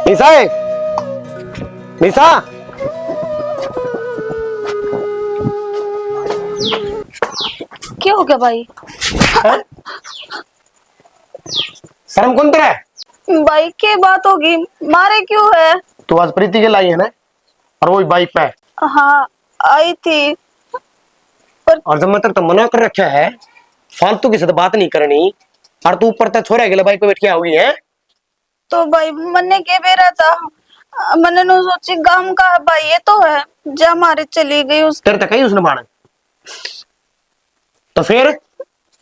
निशा है? निशा, क्या हो गया भाई? शर्म कौन तेरा है? भाई की बात होगी, मारे क्यों है? तू आज प्रीति के लाई है ना, और वो बाइक पे है। हाँ आई थी पर और जब मैं तेरे तो मना कर रखा है फालतू की साथ बात नहीं करनी, और तू ऊपर तक छोरा के बाइक पे बैठ के हुई है। तो भाई मैंने के बेरा था, मैंने नो सोची गांव का है भाई, ये तो है जा मारे चली गई उस। तेरे तक ही उसने बाण तो फिर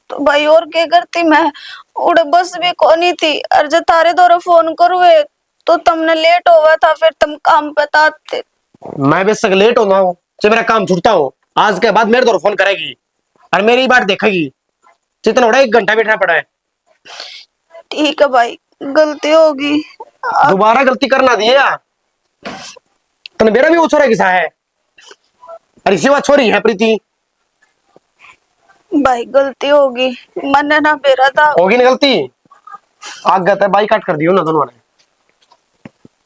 तो भाई और क्या करती मैं, उड़े बस भी कोनी थी, और जब तारे दौरे फोन करुए तो तुमने लेट हुआ था, फिर तुम काम बताते। मैं बेशक लेट होना हूँ, जब मेरा काम छूटता हो आज के बाद मेरे दौर फोन करेगी और मेरी बात देखेगी। जितना बड़ा 1 घंटा बैठना पड़ा है। ठीक है भाई, गलती होगी। दोबारा गलती करना दिया। तने मेरा भी वो छोरा किसा है, अरे सिवा छोरी है प्रीति। भाई गलती होगी, मैंने ना बेरा था। होगी ना गलती, आग गया बाइक काट कर दियो ना दोनों ने,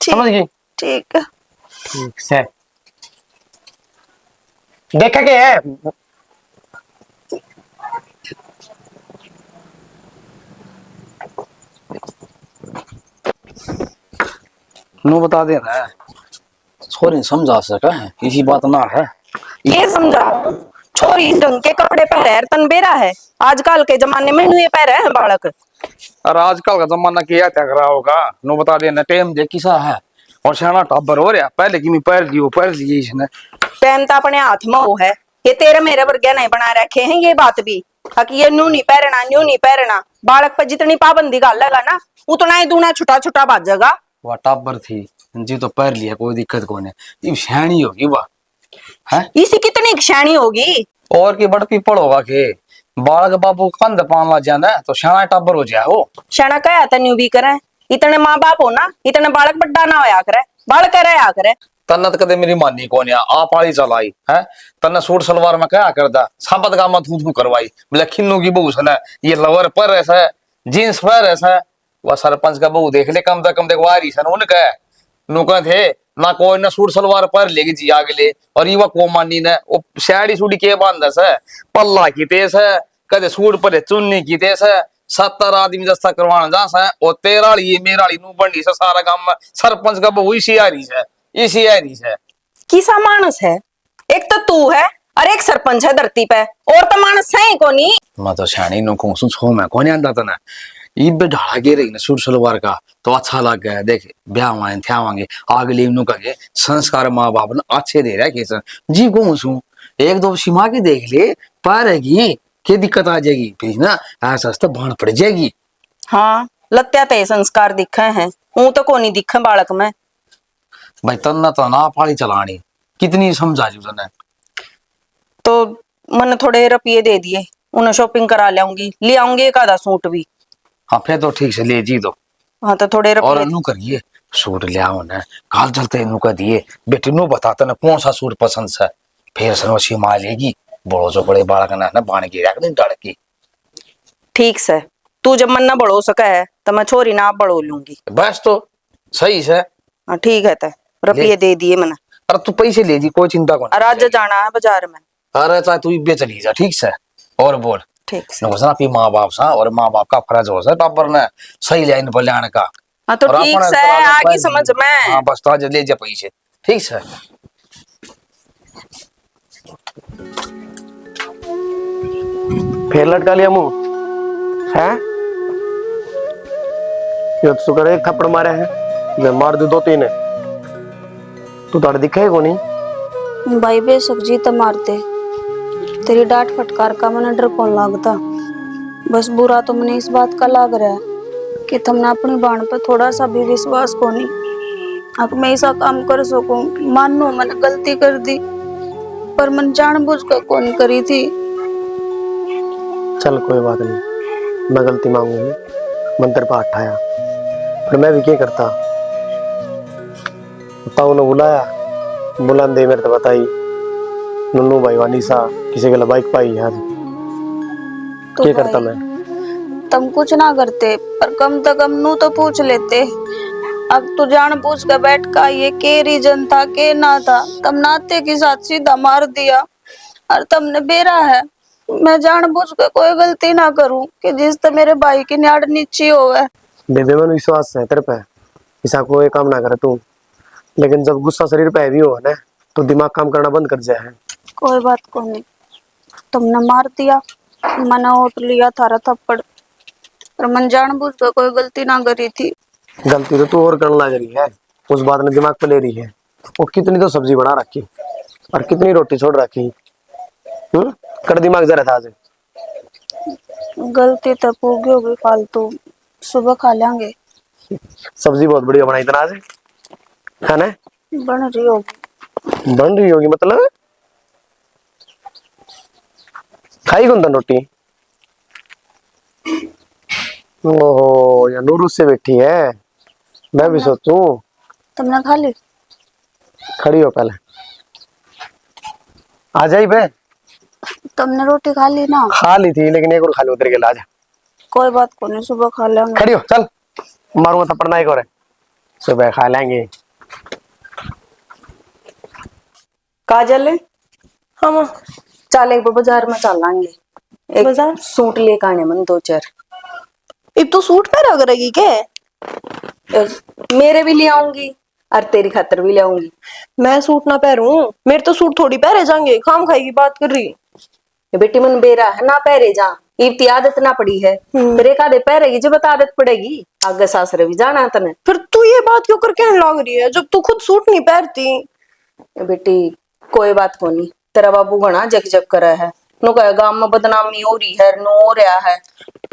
समझ गई? ठीक है। ठीक से देखा के है। नो बता दे ना, छोरी समझा सका है, इसी बात ना है। ये समझाओ, छोरी ढंग के कपड़े पहरे है, तन बेरा है। आजकल के जमाने में ये पहरे है बालक। अरे आजकल का जमाना क्या त्याग रहा होगा, नो बता दे ना, टाइम देख किसा है और सियाना टाबर हो रहा। पहले की मैं पैर ली इसने। पैन तो अपने हाथ में वो है, ये तेरे मेरे वर्गे नहीं बना रखे हैं ये बात भी, कि ये न्यू नहीं पहरना, न्यू नहीं पहरना। बालक पर जितनी पाबंदी डालेगा ना, उतना ही दूना छुटा छुटा भाजेगा। वह टाबर थी जी, तो पैर लिया, कोई दिक्कत कौन है। ये सियानी होगी वह है, इसी कितनी क्षणी होगी। और की बड़ पीपल होगा के बालक बाबू कंध पान ला जाना तो सियाना टाबर हो जाए हो। क्षण कहा था न्यू भी करे, इतने माँ बाप हो ना, इतने बालक बड्डा ना होया करे, बालक रहा करे। तन्नत कदे मेरी मानी कौन आप आली चलाई है। तन्ने सूट सलवार में क्या करदा, साबत का मत थू करवाई, बोले खिन्नू की बहू सने ये लवर पर ऐसा जींस पर ऐसा। वह सरपंच का बहू देख ले, कम से कम देखवा रही सन उनका नुका थे ना, कोई ना सूट सलवार पर लेगी जी आगले। और ये को मानी ने वो साड़ी सूड़ी के बांधस है, पल्ला की तेज है, कदे सूट पर चुन्नी की तेज है। 70 आदमी दस्ता करवाना जास है, और 13 ये मेरा नू बनी से सारा काम में सरपंच का बहू इसी आ रही है, इसी आ रही है। किसा मानस है, एक तो तू है और एक सरपंच है धरती पे, और तो मानस है ही कोनी। मैं तो शानी नु कहूं छो मैं कौन आंदा था ना, इब ढाला के रही ना सूट सलवार का तो अच्छा लग गया। देख ब्याह वाए थे आवांगे आगले नु कहे संस्कार माँ बाप ने अच्छे दे रहा कैसे जी कहूं छू। एक दो सीमा के देख ले पारेगी, क्या दिक्कत आ जाएगी फिर ना, ऐसा तो भाण पड़ जाएगी। हाँ लत्या ते संस्कार दिखे हैं, हूं तो कोनी दिखे बालक में। भाई तन्ना तो ना पाली चलानी, कितनी समझा जू तने। तो मैंने थोड़े रुपये दे दिए, उन्हें शॉपिंग करा लाऊंगी, ले आऊंगी एक आधा सूट भी। हाँ फिर तो ठीक से ले जी दो। हाँ तो थोड़े और रुपये। अनु करिए सूट ले आओ ना, काल चलते अनु का दिए बेटी नु बताता ना कौन सा सूट पसंद है, फिर सनोशी माँ लेगी बड़ो जो बड़े बालक ना बाण की रख दिन डर की। ठीक से तू जब मन ना बढ़ो सका है तो मैं छोरी ना बढ़ो लूंगी। बस तो सही है। हाँ ठीक है, तो रुपये दे दिए मैंने। अरे तू पैसे ले जी, कोई चिंता कौन। और आज जाना है बाजार में। अरे चाहे तू इब्बे चली जा, ठीक से। और बोल ठीक से। ना फिर माँ बाप सा, और माँ बाप का फर्ज हो सा टाबर ने सही लाइन पर लाने का। हाँ तो और ठीक अपने से आगे समझ में। हाँ बस तो आज ले जा पैसे, ठीक से। फिर लटका लिया मुंह है। ये तो शुक्र एक थप्पड़ मारे हैं, मैं मार दू 2-3 है तू तो दिखा है को नहीं। भाई बेशक जी तो मारते, तेरी डांट फटकार का मन डर कौन लागता। बस बुरा तो मैंने इस बात का लाग रहा है कि तुमने अपनी बाण पर थोड़ा सा भी विश्वास को नहीं। अब मैं ऐसा काम कर सकूं, मानो मैंने गलती कर दी, पर मन जानबूझ कर कौन करी थी। चल कोई बात नहीं, मैं गलती मांगूंगी, मंत्र पर हटाया, पर मैं भी क्या करता। ताऊ ने बुलाया, बुलान दे मेरे तो बताई नुन्नू भाई वानी सा किसी के बाइक पाई यार तो क्या करता भाई, मैं। तुम कुछ ना करते पर कम से कम नू तो पूछ लेते। अब तो जान पूछ के बैठ का ये के रीजन था के ना था, तब नाते के साथ सीधा मार दिया। और तुमने बेरा है मैं जान बुझ के कोई गलती ना करूं कि जिससे मेरे भाई की नाड़ नीची होवे। बेबे मन विश्वास है तेरे पे, ऐसा कोई काम ना करे तू, लेकिन जब गुस्सा शरीर पे भी हो ना तो दिमाग काम करना बंद कर जाए। कोई बात को नहीं, तुमने मार दिया, मैंने उठ लिया थारा थप्पड़, पर मन जान बुझ के कोई गलती ना करी थी। गलती तो तू और करने लग रही है, उस बात ने दिमाग पे ले रही है। वो कितनी तो सब्जी बना रखी और कितनी रोटी छोड़ रखी। कर दिमाग जरा था आज। गलती तो होगी होगी फालतू, सुबह खा लेंगे। सब्जी बहुत बढ़िया बनाई था आज, है ना? बन रही होगी। बन रही होगी मतलब खाई कौन था रोटी? ओहो या नूरू से बैठी है, मैं भी सोचूं। तुमने खा ली? खड़ी हो पहले, आ जाई बे। तुमने रोटी खा ली ना? खा ली थी लेकिन एक और खा लो उधर के ला जा। कोई बात को नहीं, सुबह खा लेंगे। खड़ी हो चल, मारूंगा थप्पड़ ना एक और, सुबह खा लेंगे। काजल हाँ चल एक बाजार में चलेंगे, एक बाजार सूट लेके आने मन दो चार। अब तो सूट पहना करेगी के? मेरे भी ले आऊंगी और तेरी खातर भी ले आऊंगी। मैं सूट ना पहनूं, मेरे तो सूट थोड़ी पहरे जाएंगे, खाम खाई की बात कर रही। ये बेटी मन बेरा है ना पहरे जा, इतनी आदत ना पड़ी है, फिर एक आधे पहरेगी जब आदत पड़ेगी आगे सासरे भी जाना तने। फिर तू ये बात क्यों कर कहने लग रही है जब तू खुद सूट नहीं पहनती? ये बेटी कोई बात को नहीं, तेरा बाबू घना जग जग करा है, नो कहे गांव में बदनामी हो रही है, नो हो रहा है।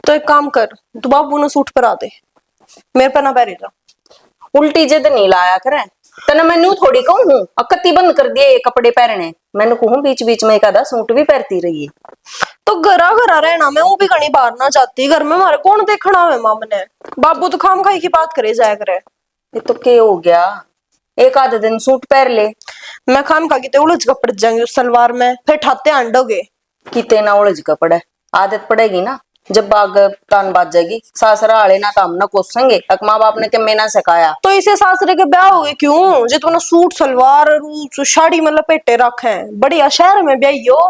तो एक काम कर, तू बाबू ने सूट पहरा दे, मेरे पे ना पहरे जा। उल्टी जिद नहीं लाया करे, तने मैनू थोड़ी कहूं अकती बंद कर दिए ये कपड़े पहनने, मैंने कहूं बीच बीच में एक आधा सूट भी पहनती रही। तो घरा घरा रहना, मैं वो भी घनी बाहर ना जाती, घर में हमारे कौन देखना है माम ने? बाबू तो खाम खाई की बात करे जाया करे। ये तो क्या हो गया, एक आधे दिन सूट पहन ले। मैं खाम खा के उलझ कपड़ जाएंगे उस सलवार में, फिर ठाते अंडोगे। किते ना उलझ का पड़े, आदत पड़ेगी ना, जब बाग तान बाज जाएगी सासरा आले ना काम ना कोसेंगे, अक माँ बाप ने के मैं ना सिखाया। तो इसे सासरे के ब्याह हो गए क्यों जो तुमने सूट सलवार और साड़ी में लपेटे रखे हैं? बढ़िया शहर में ब्याही हो।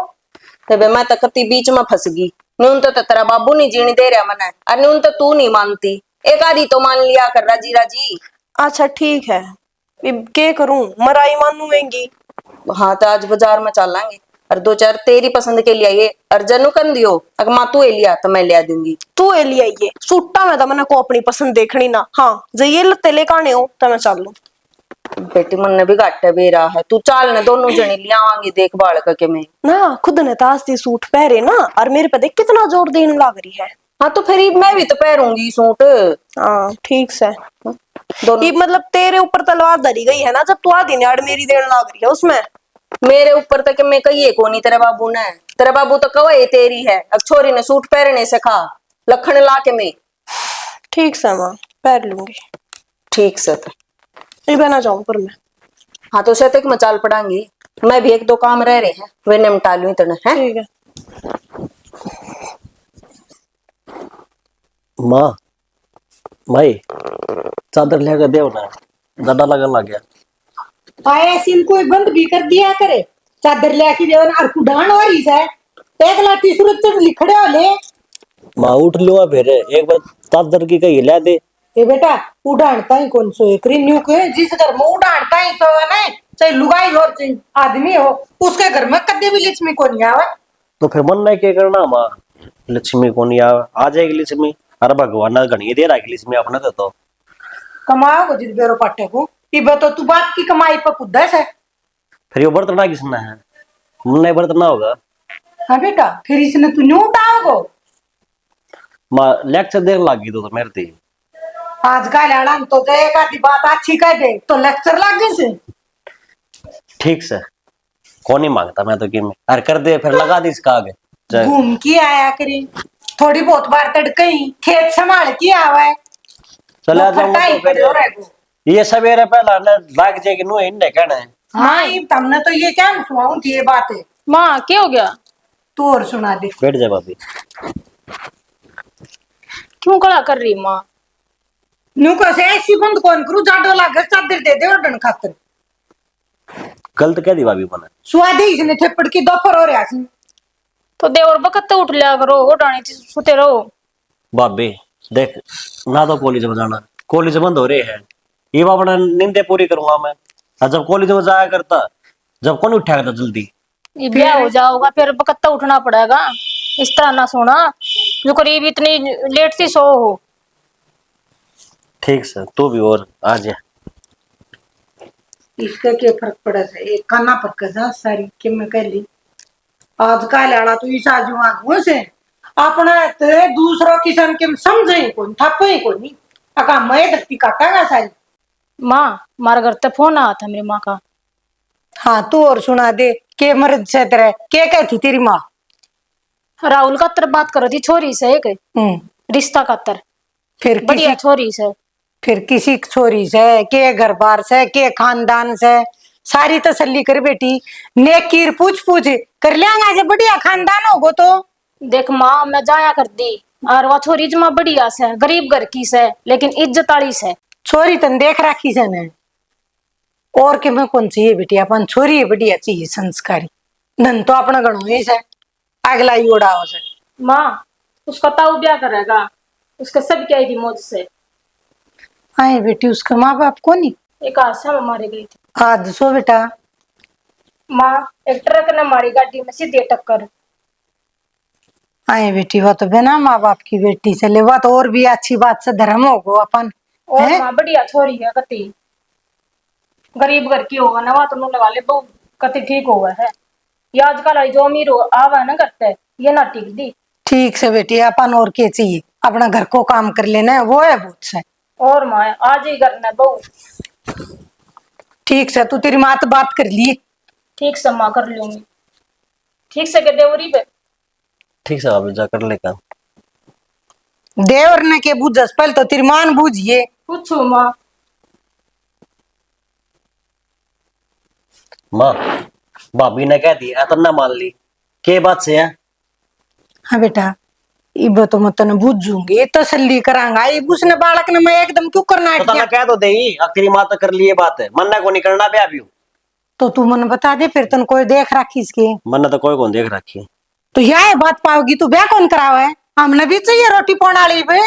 तबे मैं तो कति बीच में फंस गई, न्यून तो तेरा बाबू नहीं जीने दे रहा मने, और न्यून तो तू नहीं मानती, एक आधी तो मान लिया कर राजी राजी। अच्छा ठीक है, अब क्या करूं, मराई मानूंगी। हाँ तो आज बाजार में चलेंगे और दो चार तेरी पसंद के लिए आइए, और जनु कन दियो अगर माँ तू लिया तो मैं लिया दूंगी। तू ए लिया ये सूटा में तो मैंने को अपनी पसंद देखनी ना। हाँ जाइए लत्ते ले काने हो तो मैं चल लूं। बेटी मन ने भी घाटे भी रहा है, तू चाल ने दोनों जने लिया आवांगी देख भाल के मैं। ना खुद ने ताजती सूट पहरे ना, और मेरे पे देख कितना जोर देने लग रही है। हाँ तो फिर मैं भी तो पहनूंगी सूट। हाँ ठीक से, दोनों ये मतलब तेरे ऊपर तलवार धरी गई है ना, जब तू आधी नाड़ मेरी देने लग रही है उसमें। मेरे ऊपर तक मैं कहिए को नहीं, तेरे बाबू ने, तेरा बाबू तो कवा तेरी है, अब छोरी ने सूट पहनने से खा लखन ला के मैं। ठीक से माँ पहन लूंगी। ठीक से तो ये बना जाऊं पर मैं। हाँ तो शतक में चाल पड़ांगी, मैं भी एक दो काम रह रहे हैं वे निपटा लूं इतने हैं। ठीक है। माँ भाई चादर लेकर देव ना, ज्यादा लगन लग गया। पाए सीन को बंद भी कर दिया करे, चादर लेके देवन और कुडान हो रही है, एक लाठी सूरज चढ़ लिखड़े हो ले। माँ उठ लो फिर एक बार चादर की कही ला दे। ए बेटा उड़ानता ही कौन सो एक न्यू के जिस घर में उड़ानता ही सो ना, चाहे लुगाई हो चाहे आदमी हो, उसके घर में कदे भी लक्ष्मी को नहीं आवे। तो फिर मन नहीं क्या करना माँ, लक्ष्मी को नहीं आ जाएगी लक्ष्मी, अरे भगवान घनी दे रहा लक्ष्मी अपने तो कमाओ जिद बेरो पाटे को, इब तो तू बात की कमाई पर खुद है। फिर ये बर्तना किसना है, मन नहीं बर्तना होगा। हाँ बेटा फिर इसने तू न्यू उठाओगो। माँ लेक्चर देने लगी तो मेरे थी आज का लड़ान तो एक आधी बात अच्छी कह दे तो लेक्चर लग गई से। ठीक से कौन नहीं मांगता मैं तो कि मैं अरे कर दे फिर लगा दी इसका आगे जय। घूम के आया करी, थोड़ी बहुत बार तड़कई खेत संभाल के आवा, चला वो खट्टा ही जाऊंगा पड़ो रहेगो। ये सवेरे पहला लाग जाएगी नु इन्हें कहना है। हाँ ये तुमने तो ये क्या सुनाऊं थी ये बात है, माँ क्या हो गया? तू और सुना दे। बैठ जा भाभी। क्यों कड़ा कर रही माँ? न्यू कैसे ऐसी बंद कौन करू जाडो लागे चादर दे दे ओडन खातर। गलत कह दी भाभी बना। स्वादे इसने थप्पड़ की दोपहर हो रहा है। तो दे और बकत उठ लिया करो, उठानी थी सोते रहो। भाभी देख, ना तो कॉलेज में जाना, कॉलेज बंद हो रहे हैं, ये अपना नींदे पूरी करूंगा मैं। और जब कॉलेज में जाया करता, जब कौन उठाया करता जल्दी। ये ब्याह हो जाओगा फिर बकत्ता उठना पड़ेगा। इस तरह ना सोना जो करीब इतनी लेट से सो हो। ठीक सर, तू भी और आ जा। इसका क्या फर्क पड़ा है? एक काना पर कजा सारी के मैं कह ली आज का लाड़ा तो ईसा जुआ घुस से अपना ते दूसरों किसान के समझे कौन थापे को नहीं अका मैं धरती काटागा सारी। माँ मारा घर तक फोन आया था मेरी माँ का। हाँ तू और सुना दे के मर्द से तेरे के कहती तेरी माँ? राहुल का तर बात कर रही थी छोरी से एक रिश्ता का तर। फिर बढ़िया छोरी से। फिर किसी छोरी से के घर बार से के खानदान से सारी तसल्ली कर बेटी। नेकीर पूछ पूछ कर लियांगा जे बढ़िया खानदान होगो तो। देख माँ मैं जाया कर दी और वह छोरी जमा बढ़िया से गरीब घर की से लेकिन इज्जत वाली से। छोरी तन देख राखी से ने और के मैं कौन चाहिए बेटी अपन छोरी बढ़िया चाहिए संस्कारी। नन तो अपना गणो ही से अगला ही उड़ा हो से। माँ उसका ताऊ ब्याह करेगा, उसका सब क्या थी मौज से। आए बेटी उसका माँ बाप को नहीं एक हादसा में मारे गई थी। आज सो बेटा। माँ एक ट्रक ने मारी गाड़ी में सीधे टक्कर। आए बेटी वो तो बिना माँ बाप की बेटी चले वो तो और भी अच्छी बात से धर्म होगो अपन। और माँ बढ़िया छोरी है कति गरीब घर की होगा ना, वह तो नुले वाले बहु कति ठीक हुआ है। ये आजकल जो अमीर हो आवा ना करते ये ना टिक दी। ठीक से बेटी अपन और क्या चाहिए, अपना घर को काम कर लेना वो है बहुत से। और माँ आज ही करना बहु। ठीक से तू तेरी माँ तो बात कर ली। ठीक से माँ कर लूंगी। ठीक से के देवरी पे। ठीक से भाभी जा कर ले काम। देवर ने के बुझस पहले तो तेरी मान बूझिए। पूछो माँ। माँ भाभी ने कह दी इतना मान ली के बात से है। हाँ बेटा इब तो मैं तने बूझूंगी तसल्ली करांगा। इब उसने बालक ने मैं एकदम क्यों करना तो तना कह तो दे तेरी माँ तो कर लिए बात है, मन को नहीं करना पे अभी। तो तू मन बता दे फिर तन कोई देख राखी इसके। मन तो कोई कौन देख रखी। तो यह बात पाओगी तू ब्याह कौन करावा है? हमने भी चाहिए रोटी पौना ली बे।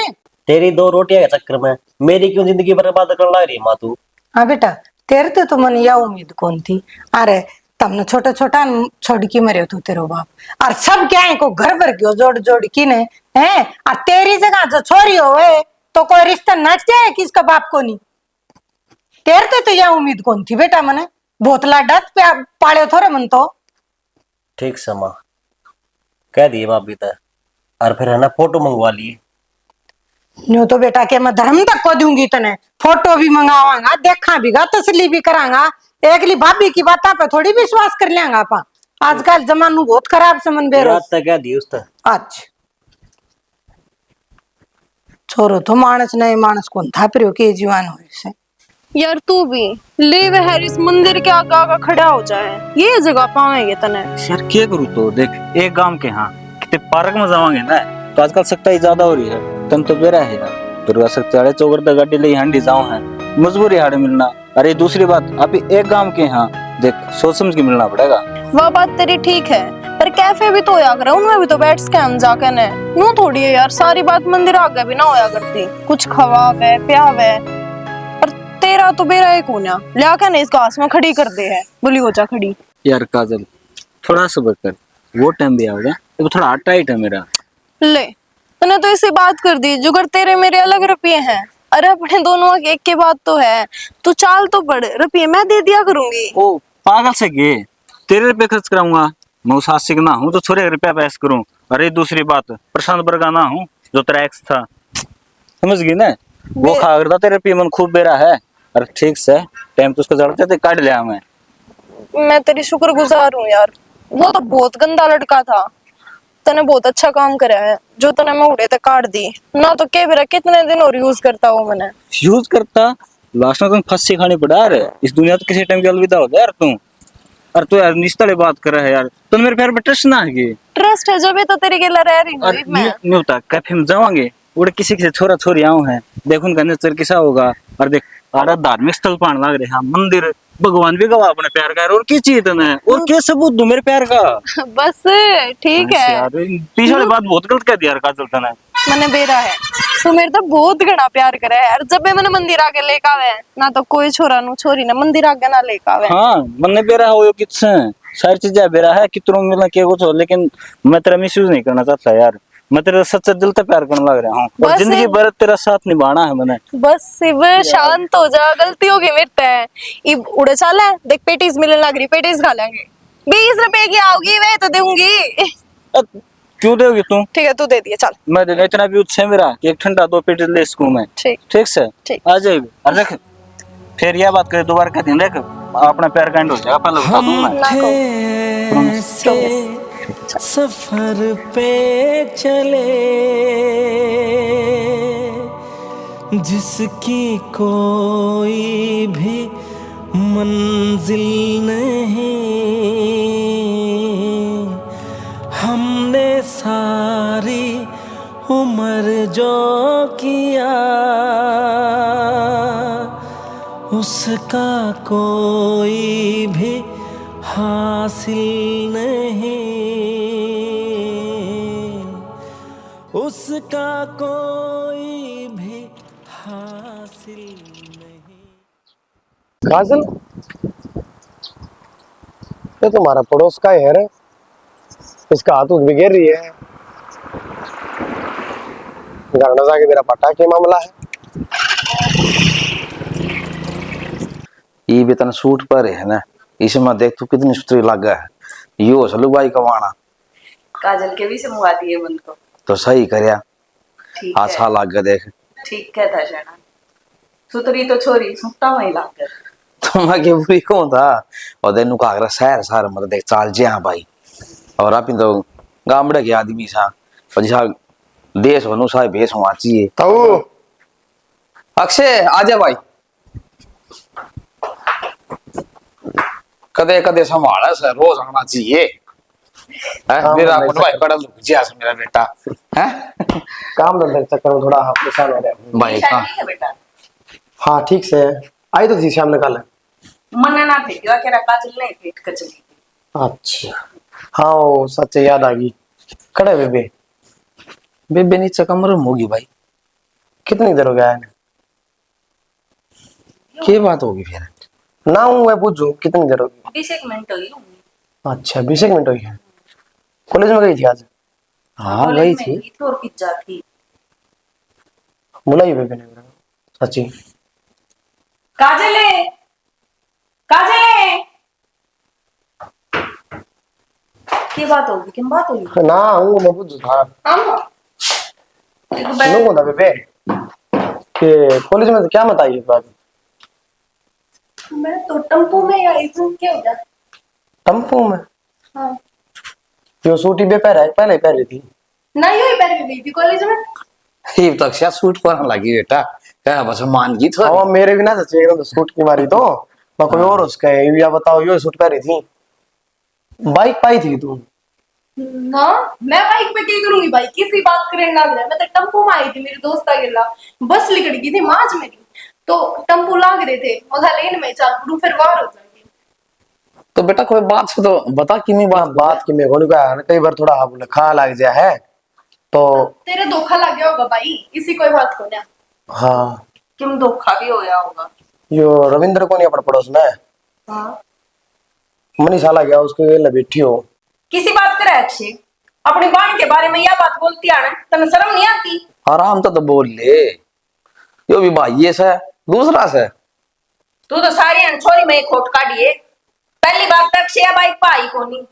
तेरी 2 रोटियां के चक्कर में मेरी क्यों जिंदगी बर्बाद कर लग रही माँ तू। हाँ बेटा तेरे तो मन यह उम्मीद कौन थी। अरे तमने छोटा छोटा छोड़ की मरे तू तेरो बाप और सब क्या है को घर भर गयो जोड़ जोड़ की ने है। और तेरी जगह जो छोरी हो तो कोई रिश्ता नच जाए किसका बाप को नहीं। तेरे तो यह उम्मीद कौन थी बेटा मने बहुत लाडत पाले थोड़े मन तो। ठीक से माँ कह दिए भाभी तक और फिर है ना फोटो मंगवा लिए। न्यू तो बेटा के मैं धर्म तक को दूंगी तने फोटो भी मंगावांगा देखा भी गा तसली भी करांगा। एकली भाभी की बात पे थोड़ी विश्वास कर लेंगा आपा। आजकल जमानू बहुत खराब समन बेरोज तक कह दी उस आज छोरो तो मानस नहीं मानस कौन था पर के जीवन हो से। यार तू भी ले वे हैरिस मंदिर के आगे आगे खड़ा हो जाए ये जगह पाएंगे तने। यार क्या करूँ तो देख एक गांव के यहाँ कितने पार्क में जावांगे ना तो आजकल सख्ताई ज्यादा हो रही है। तन तो बेरा है यार दुर्गा सख्ताई चौगर तक गाड़ी ले हांडी जाओ है मजबूरी हाड़े मिलना। अरे दूसरी बात अभी एक गांव के यहाँ देख सोच समझ के मिलना पड़ेगा। वह बात तेरी ठीक है पर कैफे भी तो होया करे उनमें भी तो बैठ के हम जाके ने नू थोड़ी है यार सारी बात मंदिर आगे भी ना होया करती। कुछ खवावे प्यावे पर तेरा तो बेरा एक होना लिया के ने इस घास में खड़ी कर दे है बोली हो जा खड़ी। यार काजल थोड़ा सब्र कर वो टाइम भी आएगा। तो थोड़ा टाइट है मेरा। ले तूने तो इसी बात कर दी जुगर तेरे मेरे अलग रुपये हैं। अरे अपने दोनों एक के बात तो है तू चाल तो पड़ रुपये मैं दे दिया करूंगी। ओ पागल से गे तेरे रुपये खर्च कराऊंगा मैं उस हाथ ना हूँ तो छोरे रुपया पैस करूँ। अरे दूसरी बात प्रशांत बरगा ना हूँ जो तेरा एक्स था समझ गई ना वो खा करता तेरे रुपये मन खूब बेरा है। अरे ठीक से टाइम तो उसको जरूरत है काट लिया मैं तेरी शुक्रगुजार हूँ यार वो तो बहुत गंदा लड़का था तने बहुत अच्छा काम करा है जो तने मैं उड़े तक काट दी ना तो के बेरा कितने दिन और यूज करता वो मैंने यूज करता लास्ट में तुम फंसी खानी पड़ा यार इस दुनिया तो किसी टाइम की अलविदा हो गया यार तू। और तू यार निस्तले बात कर रहा है यार, तो मेरे प्यार पे ट्रस्ट ना है। ट्रस्ट है जब भी तो तेरे के लिए रह रही हूँ और रीत मैं। नहीं होता कैफे में जाओगे उड़े किसी के छोरा छोरी आऊं है, देख उनका नेचर कैसा होगा। और देख आड़ा धार्मिक स्थल पान लग रहे हैं, मंदिर भगवान भी गवाह अपने प्यार का है, और की चाहिए तुम्हें और क्या सबूत दूं मेरे प्यार का। बस ठीक बस है। यार पीछे वाली बात बहुत गलत कह दी यार काजल तने। मैंने बेरा है तू मेरे तो बहुत घना प्यार करे है यार। जब भी मैंने मंदिर आके लेके आवे ना तो कोई छोरा नु छोरी ना मंदिर आके ना लेके आवे। हाँ मन्ने बेरा हो यो कितसे सारी चीजें बेरा है कितनों मिलना के कुछ हो, लेकिन मैं तेरा मिसयूज नहीं करना चाहता यार। मैं तेरा सच्चा दिल से प्यार करने लग रहा हूँ और बस जिंदगी भर तेरा साथ निभाना है मैंने। बस शिव शांत हो जा, गलती हो गई मेरे से। इब उड़े चल है देख पेटीज मिलने लग रही, पेटीज खा लेंगे। 20 रुपए की आओगी वे तो दूंगी। क्यों दोगी तू? ठीक है तू दे दिया चल। मैं इतना भी उत्साह मेरा कि एक ठंडा 2 पेटी ले सकूं मैं। ठीक ठीक से ठीक। आ जाएगी। और देख फिर यह बात करे दोबारा कहती देख अपना प्यार कांड हो जाएगा, पहले बता दूं मैं। ना कहो सफर पे चले जिसकी कोई भी मंजिल नहीं, हमने सारी उम्र जो किया उसका कोई भी हासिल नहीं, उसका कोई भी हासिल नहीं। काजल, ये तुम्हारा पड़ोस का है रे, इसका हाथ उठ भी गिर रही है। घर न जाके मेरा पटा के मामला है। ये वेतन सूट पर है ना, इसमें देख तू कितनी सुथरी लग है। यो सलू भाई कमाना काजल के भी से मुआ दिए मन को। तो सही करया, ठीक अच्छा है, लग गया देख। ठीक है था शना सुतरी तो छोरी सुता वही लाग गया। तो मैं के बुरी कौन था और देनु का अगर शहर शहर मत देख चाल जे हां भाई। और आप तो गामड़े के आदमी सा और जैसा देश अनुसार भेष होना चाहिए। तो अक्षय आजा भाई, कदे कदे संभाला से रोज आना चाहिए। मेरा भाई कड़ा लुक जिया से मेरा बेटा है काम धंधे के चक्कर में थोड़ा परेशान हो रहा है भाई का। ठीक है बेटा, हाँ ठीक से आई तो थी शाम निकाल। मन्ना ना भेजियो के काजल नहीं पेट कचली। अच्छा हाँ वो सच याद आ गई। कड़े बेबे बेबे नीचे कमरे में होगी भाई। कितनी देर हो गया है? क्या बात होगी फिर? ना हूँ मैं पूछूं कितनी देर होगी? 20 मिनट हुई होंगी। अच्छा 20 मिनट हुई है। कॉलेज में गई थी आज? हाँ गई थी। और पिज्जा थी। बुलाई बेबे ने सच्ची। काजल काजल की बात होगी, किन बात होगी? ना हूँ मैं पूछू था लोगों था बेबे कि कॉलेज में क्या मत आई बात? मैं तो टेम्पो में आई हूँ, क्या हो गया? टेम्पो में? हाँ जो सूटी बे पहरा है पहले पहन रही थी ना, यही पहन के गई थी कॉलेज में। ये तक से सूट पहन लगी बेटा, क्या बस मान की थोड़ी। हाँ मेरे भी ना सच्ची एकदम सूट की मारी तो मैं कोई और उसका है या बताओ यो सूट पहनी थी। बाइक पाई थी तुम? ना मैं बाइक पे क्या करूंगी भाई, किसी बात करने लग रहा है। मैं तो टेम्पो में आई थी, मेरे दोस्त का गिला बस लिकड़ गई थी माज मेरी, तो टेम्पो लाग रहे थे मगर लेन में चल पड़ू फिर वार हो जाएगी। तो बेटा कोई बात से तो बता कि नहीं बात की मेरे को नहीं कहा कई बार थोड़ा हाँ बोले खा लग जाए है तो तेरे धोखा लग गया होगा भाई, इसी कोई बात को ना। हाँ क्यों धोखा भी होया होगा। यो रविंद्र को नहीं अपने पड़ोस में हाँ मनीषा ला गया उसके लिए बैठी हो। किसी बात करे अक्षय, अपनी बहन के बारे में यह बात बोलती आना तने शर्म नहीं आती? आराम तो बोल ले, यो भी भाई ये से दूसरा से तू तो सारी अनछोरी में खोट काटिए। पहली बात तक अक्षय बाइक पाई कोनी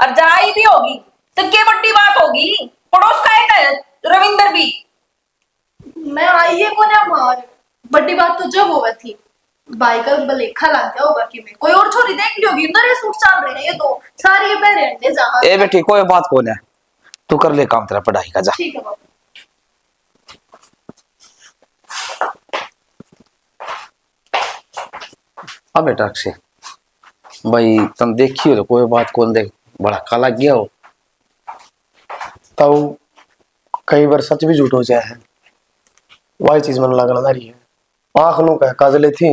और जाई भी होगी तो क्या बड़ी बात होगी? पड़ोस का है रविंद्र भी। मैं आई है को ना मार, बड़ी बात तो जब हुआ थी भाई का बलेखा लग गया होगा कि मैं कोई और छोरी देख ली होगी। इधर ये सूट चल रहे हैं ये तो सारी ये पहने हैं जहां। ए बेटी कोई बात को ना, तू कर ले काम तेरा पढ़ाई का जा। ठीक है बाबू। अब बेटा अक्षय भाई तुम देखियो तो कोई बात कौन देख बड़ा काला गया हो। तब कई बार सच भी झूठ हो जाए है, वही चीज मन लगना ना रही है। आंख नू कह काजले थी,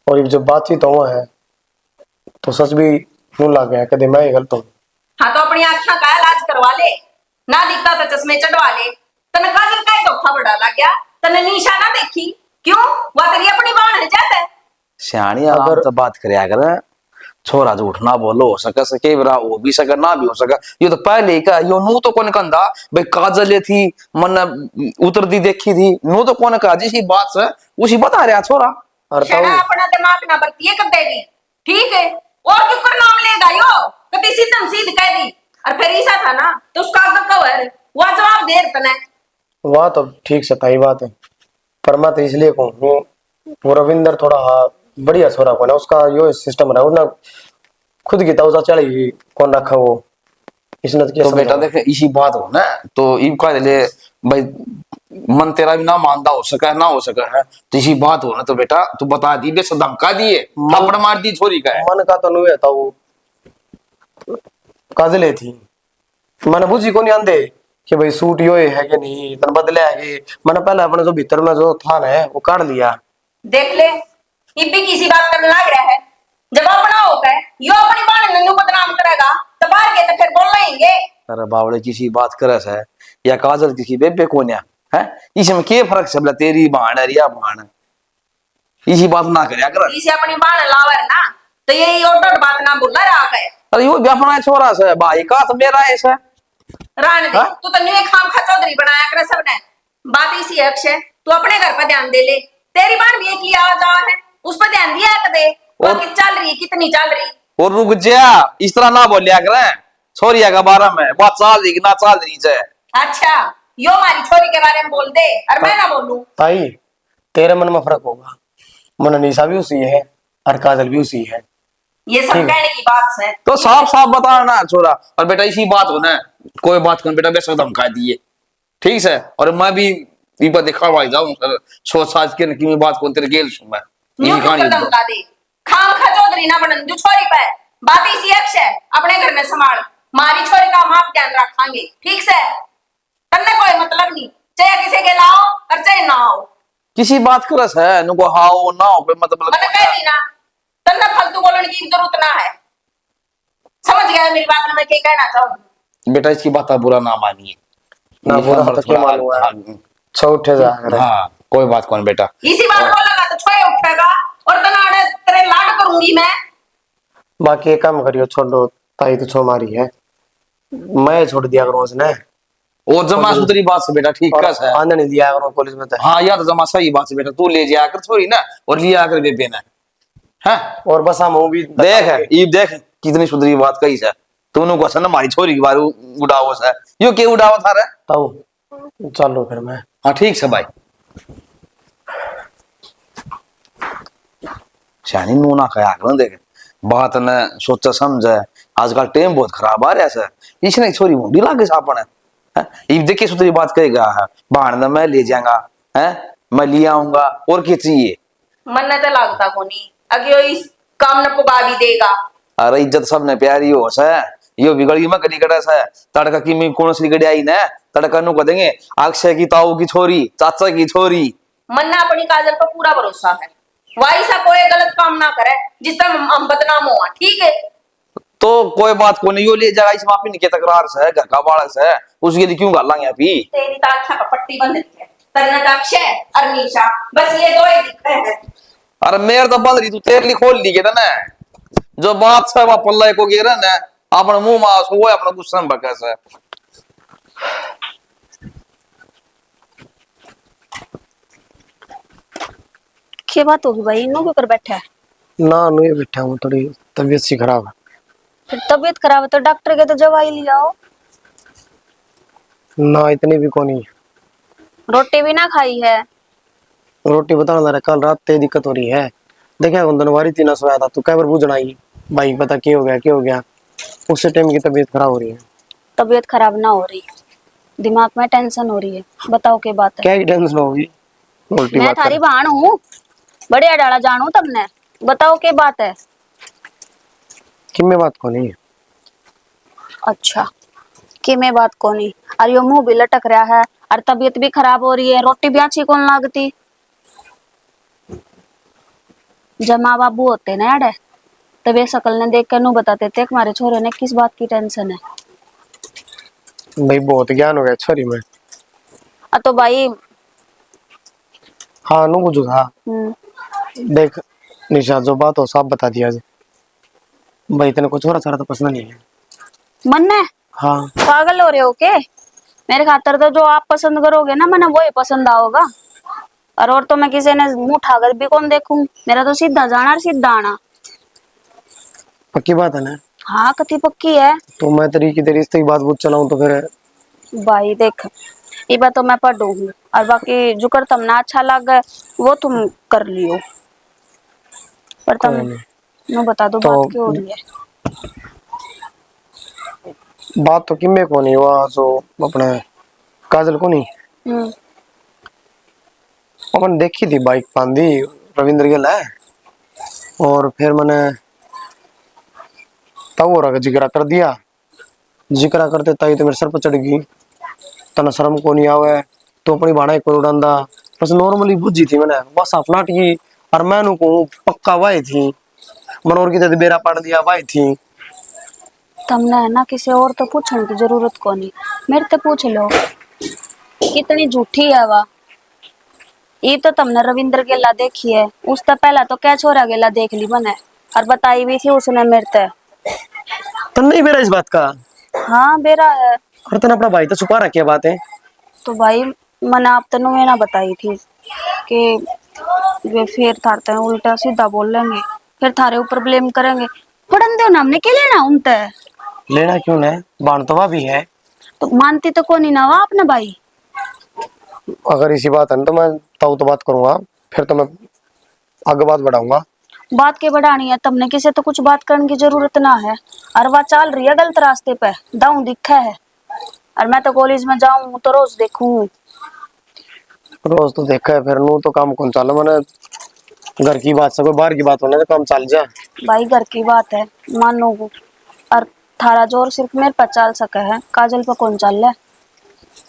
और ये जब बातचीत हुआ है तो सच भी नू लग गया कदे मैं ही गलत हूँ। हाँ तो अपनी आँखों का इलाज करवा ले, ना दिखता तो चश्मे चढ़वा ले। तने काजल का ही धोखा बड़ा लग गया, तने निशा ना देखी क्यों? वह तेरी अपनी बाण है जाता है। सियाणी आराम से बात करया कर, छोरा झूठ ना बोलो, हो सके बरा हो भी सके ना भी हो सके। ये तो पहले का यो नू तो कौन कंधा भाई काजल थी मन उतर दी देखी थी, नू तो कौन कहा जिसी बात से उसी बता रहा छोरा। और शहना अपना दिमाग ना बरतिए कर देगी, ठीक है? और क्यों कर नाम लेगा यो? कति सीधम सीध कह दी, और फिर ऐसा था ना तो उसका अगर कवर वह जवाब दे तने। वह तो ठीक से सही बात है, पर मैं तो इसलिए कहूँ वो रविंदर थोड़ा बढ़िया छोरा को ना, उसका यो सिस्टम रहा उसने खुद की तवजा चढ़ी कौन रखा वो, इसने तो क्या तो बेटा देख इसी बात हो ना तो इन का ले भाई मन तेरा भी ना मानता हो सका ना हो सका है, तो इसी बात हो ना तो बेटा तू बता दी बे धमका दिए थप्पड़ मार दी छोरी का है। मन का तो नहीं था वो काजले थी, मैंने बुझी को नहीं आंदे कि भाई सूट यो है कि नहीं तन बदले है। मैंने पहले अपने जो भीतर में जो था ना वो काट लिया। देख ले ये भी किसी बात करने लग रहा है, जब अपना होगा यो अपनी बाण नन्नू बदनाम करेगा तो बाहर के तो फिर बोल लेंगे। अरे बावड़े किसी बात करे है या काजल किसी बेबे कोन्या है, इसमें क्या फर्क है बोला तेरी बाण है या बाण, इसी बात ना करया कर। इसे अपनी बाण लावर ना तो ये और बात ना बोला रहा है। अरे यो अपना छोरा से भाई का तो मेरा ऐसा रान दे तू तो न्यू खाम खा चौधरी बनाया कर सबने। बात इसी है अक्षय, तू अपने घर पर ध्यान दे ले, तेरी बाण भी एक लिया जा है उस पर ध्यान दिया कर दे वो कि चल रही कितनी चल रही। और रुक जा इस तरह ना बोलिया कर छोरिया का बारे में, बात चाल रही कि ना चाल रही है। अच्छा यो हमारी छोरी के बारे में बोल दे और मैं ना बोलूं। ताई तेरे मन में फर्क होगा, मन निशा भी उसी है और काजल भी उसी है, ये सब कहने की बात है तो साफ साफ बता ना छोरा। और बेटा इसी बात हो ना कोई बात कौन बेटा बेसक धमका दिए ठीक है, और मैं भी इबा दिखा भाई जाऊं सोच साज के की बात कौन तेरे गेल सुन मैं न्यू क्यों धमका दे खाम खा चौधरी ना बनन जो छोरी पे बात इसी अक्षय अपने घर में संभाल, मारी छोरी का हम आप ध्यान रखांगे ठीक से। तन्ने कोई मतलब नहीं चाहे किसी के लाओ और चाहे ना हो, किसी बात करस है नुको हाओ ना हो मतलब मैंने कह दी ना तन्ने फालतू बोलने की जरूरत ना है, समझ गया मेरी बात में मैं क्या कहना चाहूँ। बेटा इसकी बात बुरा ना मानिए ना बुरा तो क्या मालूम है छोटे जा हाँ कोई बात कौन बेटा इसी बात बोलेगा तो छोए उठेगा और तनाड़े तेरे लाड करूंगी मैं। बाकी एक काम करियो छोड़ दो, ताई तो छो मारी है मैं छोड़ दिया करूँ उसने, और जमा सुतरी बात से बेटा ठीक है आने नहीं दिया करूँ कॉलेज में तो। हाँ यार तो जमा सही बात से बेटा तू ले जाया कर छोरी ना और लिया कर बेबे ना है। और बस हम भी देख ईब देख कितनी सुधरी बात कही है तूने को ना हमारी छोरी के बारे उड़ावो है यो के उड़ावो था रे ताऊ चलो फिर मैं। हाँ ठीक है भाई शानी नू ना कहा कर देख बात ने सोचा समझे आजकल टाइम बहुत खराब आ रहा है इसने छोरी मुंडी लागे सापन है ईब देखिए सुधरी बात कहेगा है बाण मैं ले जाऊंगा है मैं ले आऊंगा और क्या चाहिए मन ने तो लगता को नहीं अगे इस काम न पुगा भी देगा। अरे इज्जत सबने प्यारी हो सा यो बिगड़ी में गली कड़ा सा तड़का की में कौन सी गड़ी आई ना तड़का नु कह देंगे अक्षय की ताऊ की छोरी चाचा की छोरी। मन ने अपनी काजल पर पूरा भरोसा है, वाई सा कोई गलत काम ना करे जिस तरह हम बदनाम हुआ ठीक है। तो कोई बात को नहीं यो ले जाएगा इस मापी के तकरार से घर का बालक से उसके लिए क्यों गालांगे अभी तेरी ताक्षा का पट्टी बंद है तन्ना अक्षय और निशा बस ये दो ही दिख रहे हैं। अरे मेरे तो बंद रही तू तेरे लिए खोल ली के ना जो बात है वह पल्ला को गिरा ना अपने मुंह मास वो अपना गुस्सा में बका से। क्या बात होगी भाई इन लोगों कर बैठा है? ना नहीं बैठा हूँ, थोड़ी तबीयत सी खराब है। फिर तबीयत खराब है तो डॉक्टर के तो दवाई ले आओ। ना इतनी भी को नहीं, रोटी भी ना खाई है। रोटी बताना रहा कल रात ते दिक्कत हो रही है, देखा धनवारी थी ना सोया था तू कई बार पूछना आई भाई पता क्या हो गया उससे टाइम की तबीयत खराब हो रही है। तबीयत खराब ना हो रही है, दिमाग में टेंशन हो रही है। बताओ क्या बात है? क्या ही टेंशन होगी, उल्टी मैं बात थारी कर। बहन हूँ, बढ़िया डाला जानू तुमने, बताओ क्या बात है? कि मैं बात को नहीं। अच्छा, कि मैं बात को नहीं। और यो मुंह भी लटक रहा है और तबीयत भी खराब हो रही है, रोटी भी अच्छी कौन लागती। जब माँ बाबू होते ना यार, तब ये शकल ने देख कर नू बताते थे कि हमारे छोरे ने किस बात की टेंशन है। भाई बहुत ज्ञान हो गया छोरी में। तो भाई हाँ नू बुझू था। देख निशा, जो बात हो सब बता दिया भाई। तेने को छोरा छोरा तो पसंद नहीं है। मन ने हाँ पागल हो रहे हो के? मेरे खातर तो जो आप पसंद करोगे ना मैंने वो ही पसंद आओगा। और तो मैं किसी ने मुंह उठाकर भी कौन देखूं। मेरा तो सीधा जाना और सीधा आना। पक्की बात है ना? हाँ कति पक्की है। तो मैं तेरी रिश्ते की बात बुत चलाऊं तो फिर? भाई देख, ये बात तो मैं पढ़ूंगी और बाकी जो कर तुमने अच्छा लगे वो तुम कर लियो। पर तुम कोई नहीं। मैं बता दो तो बात क्यों हो रही है। बात तो किम्मे को नहीं हुआ, जो अपने काजल को नहीं अपन देखी थी बाइक बांधी रविंद्र के लाए। और फिर मैंने तब हो रहा जिक्र कर दिया। जिक्र करते ताई तो मेरे सर पर चढ़ गई। तना शर्म को नहीं आवे तो अपनी भाड़ा को उड़ांदा। बस नॉर्मली बुझी थी मैंने, बस फ्लाट की। और मैं नु को पक्का वाई थी मनोर की तो बेरा पाड़ दिया वाई थी। तुमने है ना किसी और तो पूछने की जरूरत को नहीं, मेरे से पूछ लो। कितनी झूठी है वह। ये तो तुमने रविंद्र गेला देखी है, उससे पहला तो क्या छोरा गेला देख ली मैंने और बताई भी थी उसने मेरे से। तन नहीं बेरा इस बात का? हाँ बेरा है। और तन अपना भाई तो छुपा रखी बात है। तो भाई मैंने आप तेनों ये ना बताई थी कि वे फिर थारते उल्टा सीधा बोल लेंगे, फिर थारे ऊपर ब्लेम करेंगे। पढ़न दो ना, हमने क्या लेना उनते। लेना क्यों ना, बाण तो भी है। तो मानती तो कौन ही ना वा अपने भाई। अगर इसी बात है ना तो मैं ताऊ तो बात करूंगा, फिर तो मैं आगे बात बढ़ाऊंगा। बात के बढ़ानी है तुमने किसी तो कुछ बात करने की जरूरत ना है। और वह चल रही है गलत रास्ते पे, दाऊ दिखा है। और मैं तो कॉलेज में जाऊं तो रोज देखूं। रोज तो देखा है, फिर नू तो काम कौन चाले मैंने। घर की बात से कोई बाहर की बात होने तो काम चल जा। भाई घर की बात है मानो वो। और थारा जोर सिर्फ मेरे पर चल सके है, काजल पर कौन चल है।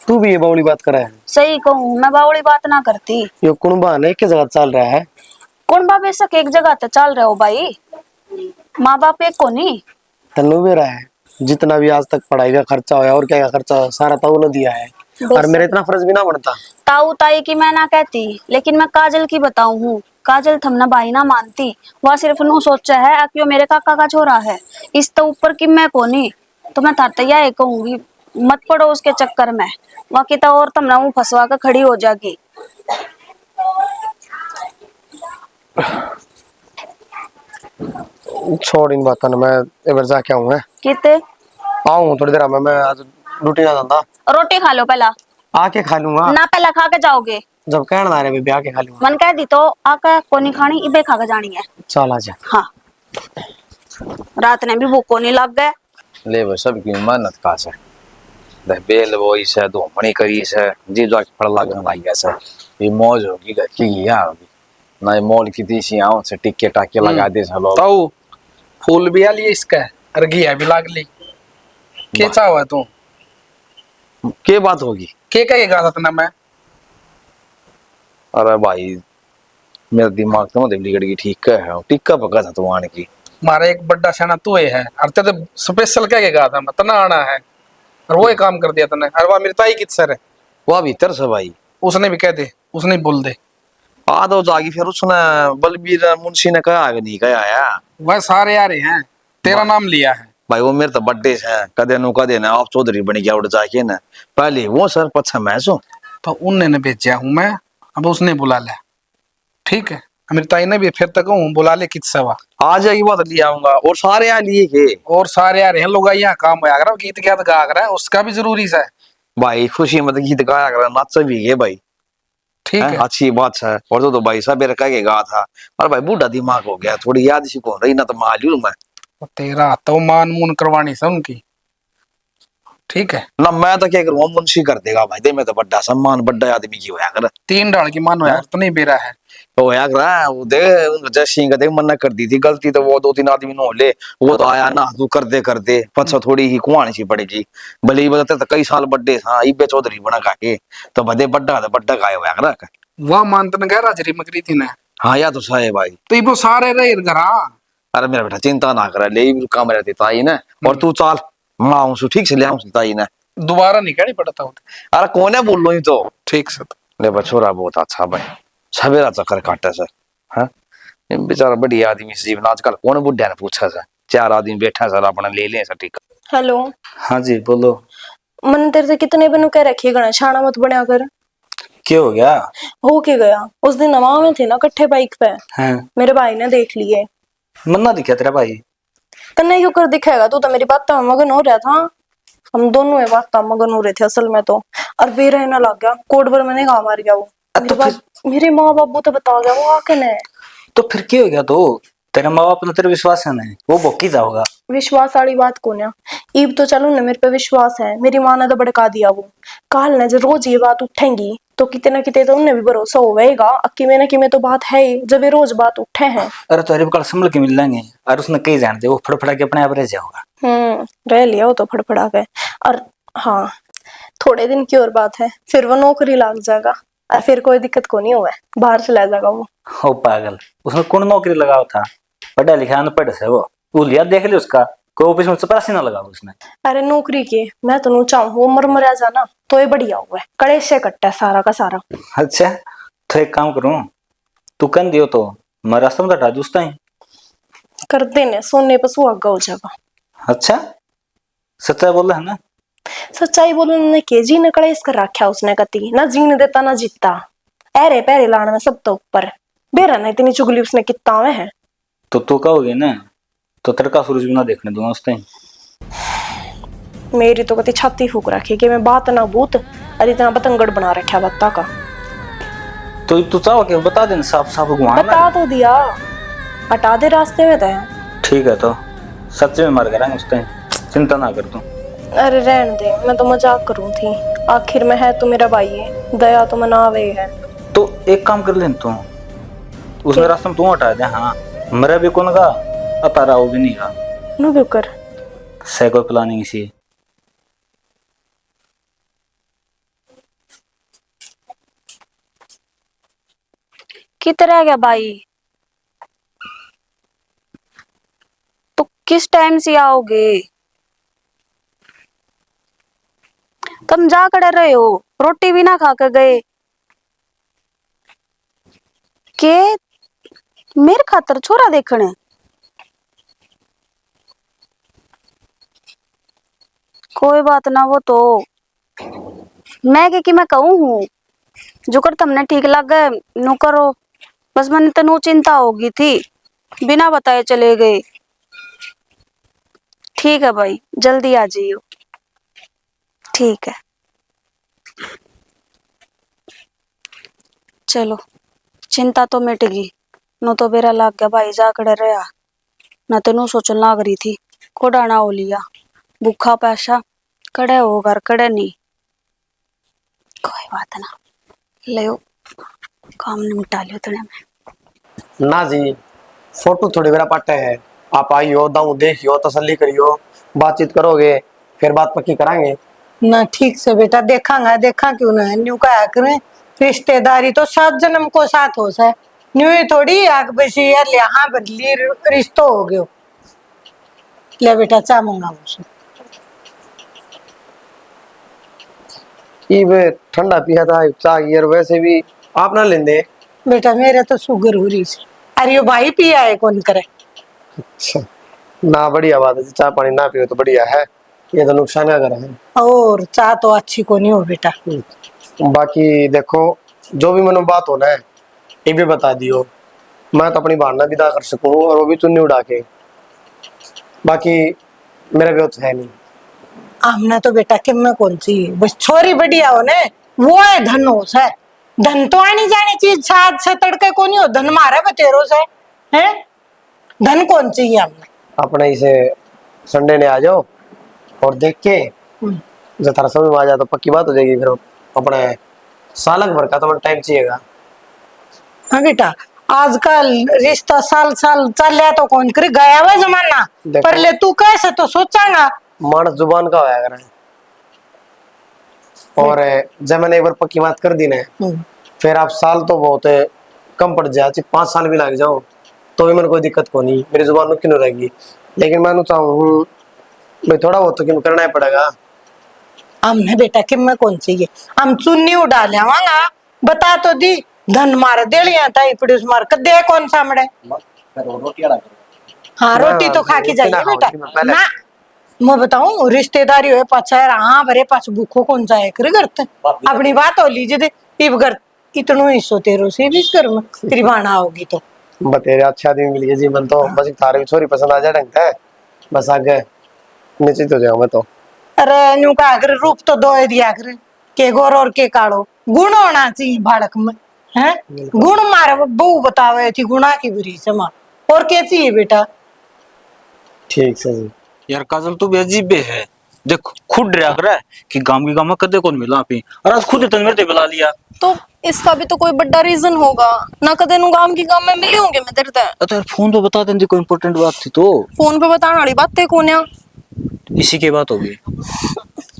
तू भी ये बावली बात करे है। सही कहूँ मैं बावड़ी बात ना करती। ये कुनबा ने एक जगह चल रहा है। कौन बाप बेशक एक जगह तो चल रहे हो भाई, माँ बाप एक को नहीं। तनु भी रहा है, जितना भी आज तक पढ़ाई का खर्चा होया और क्या का खर्चा सारा ताऊ ने दिया है। और मेरा इतना फर्ज भी ना बनता। ताऊ ताई की मैं ना कहती, लेकिन मैं काजल की बताऊं हूँ। काजल थमना भाई ना मानती, वह सिर्फ नू सोचा है कि वो मेरे काका का छोरा है, इस तो ऊपर की मैं कोनी। तो मैं थारते यह कहूंगी मत पड़ो उसके चक्कर में, बाकी तो और तमना मुंह फंसवा कर खड़ी हो जाएगी। छोड़ इन बातों ने, मैं एक बार जाके आऊंगा। कितने आऊं थोड़ी देर में, मैं आज ड्यूटी ना जाता। रोटी खा लो पहला। आके खा लूंगा ना पहला खा के जाओगे? जब कहना आ रहे ब्याह के खा लूंगा। मन कह दी तो आका कोनी खानी इबे खा के जानी है। चल आजा। हाँ रात ने भी भूख को नहीं लग गए। ले वो सब की मेहनत का से दे बेल वो इसे दो मणि करी से जी जो फल लगन लग गया से ये मौज होगी घर की यार अभी ना। मॉल की देसी आओ से टिक्के टाके लगा दे चलो। ताऊ फूल भी आली इसका अर्घिया भी लागली के चावा तू के बात होगी के कहेगा था ना मैं। अरे भाई मेरा दिमाग तो बिगड़ गई। ठीक है टिक्का पका था तू आने की। मारा एक बड़ा शाना तू है और ते तो स्पेशल कहेगा था मैं तना आना है और वो ही काम कर दिया तने। और वह मेरी ताई कित सर है वह भीतर से भाई उसने भी कह दे, उसने बोल दे। आ दो जागी फिर उसने बलबीर मुंशी ने कहा आगे नहीं कहा आया। वह सारे आ रहे हैं, तेरा नाम लिया है भाई वो मेरे तो बर्थडे है कदे नु कदे ना आप चौधरी बन गया उड़ जाके ना पहले वो सर पछा मैं सो तो उनने भेजा हूं मैं। अब उसने बुला लिया ठीक है। मेरी ताई ने भी फिर तक बुला ले कित सवा आ जाएगी बात ले आऊंगा। और सारे आ लिए के और सारे आ रहे हैं लोग यहाँ काम होया कर गीत क्या गा कर उसका भी जरूरी है भाई। खुशी मत गीत गाया कर नाच भी है भाई। ठीक है अच्छी बात है। और तो भाई सब मेरे कह गा था और भाई बूढ़ा दिमाग हो गया थोड़ी याद सी कौन रही ना तो मालूम मैं तेरा तो मान मून करवानी से उनकी ठीक है ना मैं तो क्या करूँ, मुंशी कर देगा भाई दे, मैं तो बड़ा सम्मान बड़ा आदमी की होया कर। 3 डाल की मानो यार, तो नहीं बेरा है। होया कर वो दे जय सिंह का देख मन्ना कर दी थी गलती, तो वो 2-3 आदमी नो ले, वो तो आया ना तू कर दे पछो थोड़ी ही कुआनी सी पड़ेगी भले ही बदलते तो कई साल बड्डे हाँ इबे चौधरी बना काके तो बदे बड्डा गाय होया कर। वह मानतन कह राजरी मकरी थी ना, हाँ या तो सही भाई। तो ये सारे रहे घरा। अरे मेरा बेटा चिंता ना कर, ले काम रहती ताई ने, और तू चाल मैं आऊं सु ठीक से ले आऊं ताई ने, दोबारा नहीं कहनी पड़ता होता। अरे कौन है बोल लो ही तो ठीक से ले बछोरा बहुत अच्छा भाई, सवेरा चक्कर काटे से। हाँ बेचारा बढ़िया आदमी से जीवन, आजकल कौन बुढ़िया ने पूछा से, 4 आदमी बैठा सर अपना ले ले सर ठीक। हेलो। हाँ जी बोलो। मन तेरे से कितने बनू कह रखिए गणेश छाना मत बनया कर। क्या हो गया? हो के गया, उस दिन नवा में थे ना कट्ठे बाइक पे, हैं मेरे भाई ने देख लिए। मन्ना दिखा तेरा भाई? तन्ने क्यों कर दिखाएगा, तू तो मेरी बात में मगन हो रहा था। हम दोनों ये बात मगन हो रहे थे असल में तो, और बेरहना लग गया कोड पर मैंने कहा मार गया वो। मेरी बात मेरे माँ बाबू तो बता गया वो आके ने। तो फिर क्या हो गया? तो तेरा माँ बाप ने तेरे विश्वास है नहीं, वो भोकी जाओगा। विश्वास वाली बात कौन है? ईब तो चलो ना मेरे पे विश्वास है, मेरी माँ ने तो भड़का दिया वो। काल ने जब रोज ये बात उठेंगी तो कितने ना कितने तो उन्हें भी भरोसा होगा, अक्की में ना कि में तो बात है ही जब ये रोज बात उठे हैं। अरे तो कल संभल के मिल लेंगे, और उसने कई जान दे वो फड़फड़ा के अपने आप रह जाओगा। रह लिया वो तो फड़फड़ा के। और हाँ थोड़े दिन की और बात है, फिर वो नौकरी लग जाएगा और फिर कोई दिक्कत को नहीं हुआ, बाहर चला जाएगा वो। हो पागल, उसने कौन नौकरी लगाओ था? पढ़ा लिखा अनपढ़ से वो लिया देख ले उसका, कोई ऑफिस में चपरासी ना लगा उसने। अरे नौकरी की मैं तो नहीं चाहूँ, वो मर जाना तो ये बढ़िया हुआ है, कड़े से कट्टा सारा का सारा। अच्छा तो एक काम करूं, तू कन दियो तो मैं रास्ता में हटा दूसता ही कर देने, सोने पर सुहागा हो जाएगा। अच्छा सच्चा बोला है ना? सच्चाई बोलने के जी ने कड़ेस कर रखा उसने, कती ना जीने देता ना जीता, अरे पैरे लाने में सब तो ऊपर बेरा ना इतनी चुगली उसने कितना में है। तो तू कहोगे ना तो तड़का सूरज भी ना देखने दूंगा उस टाइम। मेरी तो कती छाती फूक रखी कि मैं बात ना भूत और इतना पतंगड़ बना रखा बत्ता का। तो तू चाहो कि बता देना साफ साफ घुमा बता तो दिया, हटा दे रास्ते में तो। ठीक है तो सच में मर गया उस टाइम, चिंता ना कर तू। अरे रहने दे, मैं तो मजाक करूं थी, आखिर में है तो मेरा भाई है, दया तो मनावे है। तो एक काम कर ले तू, उसने रास्ते में तू हटा दे। हाँ मेरा भी कौन गा अतारा वो भी नहीं गा नु क्यों कर से कोई प्लानिंग इसी। कितना रह गया भाई? तो किस टाइम से आओगे? तुम जा कर रहे हो, रोटी भी ना खा कर गए के मेरे खातर छोरा देखने? कोई बात ना, वो तो मैं कि मैं कहूँ हूँ जो कर तुमने ठीक लगे नु करो, बस मैंने तनु चिंता होगी थी, बिना बताए चले गए। ठीक है भाई, जल्दी आ जाइयो। ठीक है चलो, चिंता तो मिट गई, नो तो बेरा लाग गया भाई जाकड़े रहा, न तो नु सोचने लाग रही थी कोडाना हो लिया, भूखा पैसा कड़े हो घर कड़े नहीं। कोई बात ना, ले काम निपटा लियो तने में। ना जी, फोटो थोड़ी बेरा पाटे है, आप आइयो दाऊ देखियो तसल्ली करियो, बातचीत करोगे फिर बात पक्की कराएंगे ना। ठीक से बेटा देखांगा, देखा क्यों ना, न्यू का करें रिश्तेदारी तो 7 जन्म को साथ हो सा, न्यू ही थोड़ी आग बसी यार यहाँ बदली रिश्तो हो गयो। ले बेटा चा मंगा मुझसे। वे ठंडा पिया था चाह यार, वैसे भी आप ना लेंदे। बेटा मेरे तो शुगर हो रही सी, अरे यो भाई पिया है कौन करे। अच्छा ना, बढ़िया बात है, चाय पानी ना पियो तो बढ़िया है, ये तो नुकसान अगर है। और चाह तो अच्छी को नहीं हो बेटा। बाकी देखो जो भी मनो बात होना है ये भी बता दियो, मैं तो अपनी भावना विदा कर सकूं और वो भी चुन्नी उड़ा के, बाकी मेरा विरोध है नहीं। हमने तो बेटा कि मैं कौन सी बस छोरी बढ़िया हो ने, वो है धन हो सा, धन तो आनी जानी चीज साथ से तड़के को नहीं हो, धन मारे बतेरो से है, धन कौन चाहिए हमने। अपने इसे संडे ने आ जाओ और देख के जब तारा समझ में आ जाए तो पक्की बात हो जाएगी। फिर अपने सालक भर का तो टाइम चाहिएगा। हाँ बेटा, आजकल रिश्ता साल साल चल रहा तो कौन करे, गया हुआ जमाना। देखो। पर ले तू कैसे तो सोचांगा। मानस जुबान का होया करे, और जब मैंने एक बार पक्की बात कर दी ना, फिर आप साल तो बहुत कम पड़ जाए, 5 साल भी लग जाओ तो भी मैंने कोई दिक्कत को नहीं, मेरी जुबान में क्यों रहेगी। लेकिन मैं चाहूँ भाई थोड़ा बहुत तो क्यों करना ही पड़ेगा। हमने बेटा कि मैं कौन चाहिए, हम चुन्नी उड़ा लिया बता तो दी, धन मार दे लिया था पड़ोस मार कर दे कौन सामने। हाँ रोटी तो खा के जाइए बेटा ना। मैं बताऊं रिश्तेदारी हुए पाछा यार, हाँ भरे पाछ भूखो कौन जाए करे करते। अपनी बात हो लीजिए दे इब कर इतनो हिस्सो तेरो से भी कर में तेरी भाना होगी तो बतेरे अच्छा आदमी मिल गया जी। मन तो बस एक थारे छोरी पसंद आ जाए ढंग है, बस आगे निश्चित हो जाऊं मैं तो। अरे न्यू का अगर रूप तो दो दिया करे के गोर और के काड़ो, गुण होना चाहिए बालक में है। गुण मारे बहू बतावे थी गुणा की बुरी समा और क्या चाहिए बेटा। ठीक से जी। यार काजल तू भी अजीब भी है। देख खुद डरा कर रहा है कि गांव की गांव में कदे कौन मिला पे, और आज खुद इतने मेरे ते बुला लिया। तो इसका भी तो कोई बड़ा रीजन होगा ना। कदे नु गांव की गांव में मिले होंगे मैं तेरे ते। तो यार फोन तो बता देंगे, कोई इंपॉर्टेंट बात थी तो। फोन पे बताने वाली बात ते कौन है। इसी की बात होगी।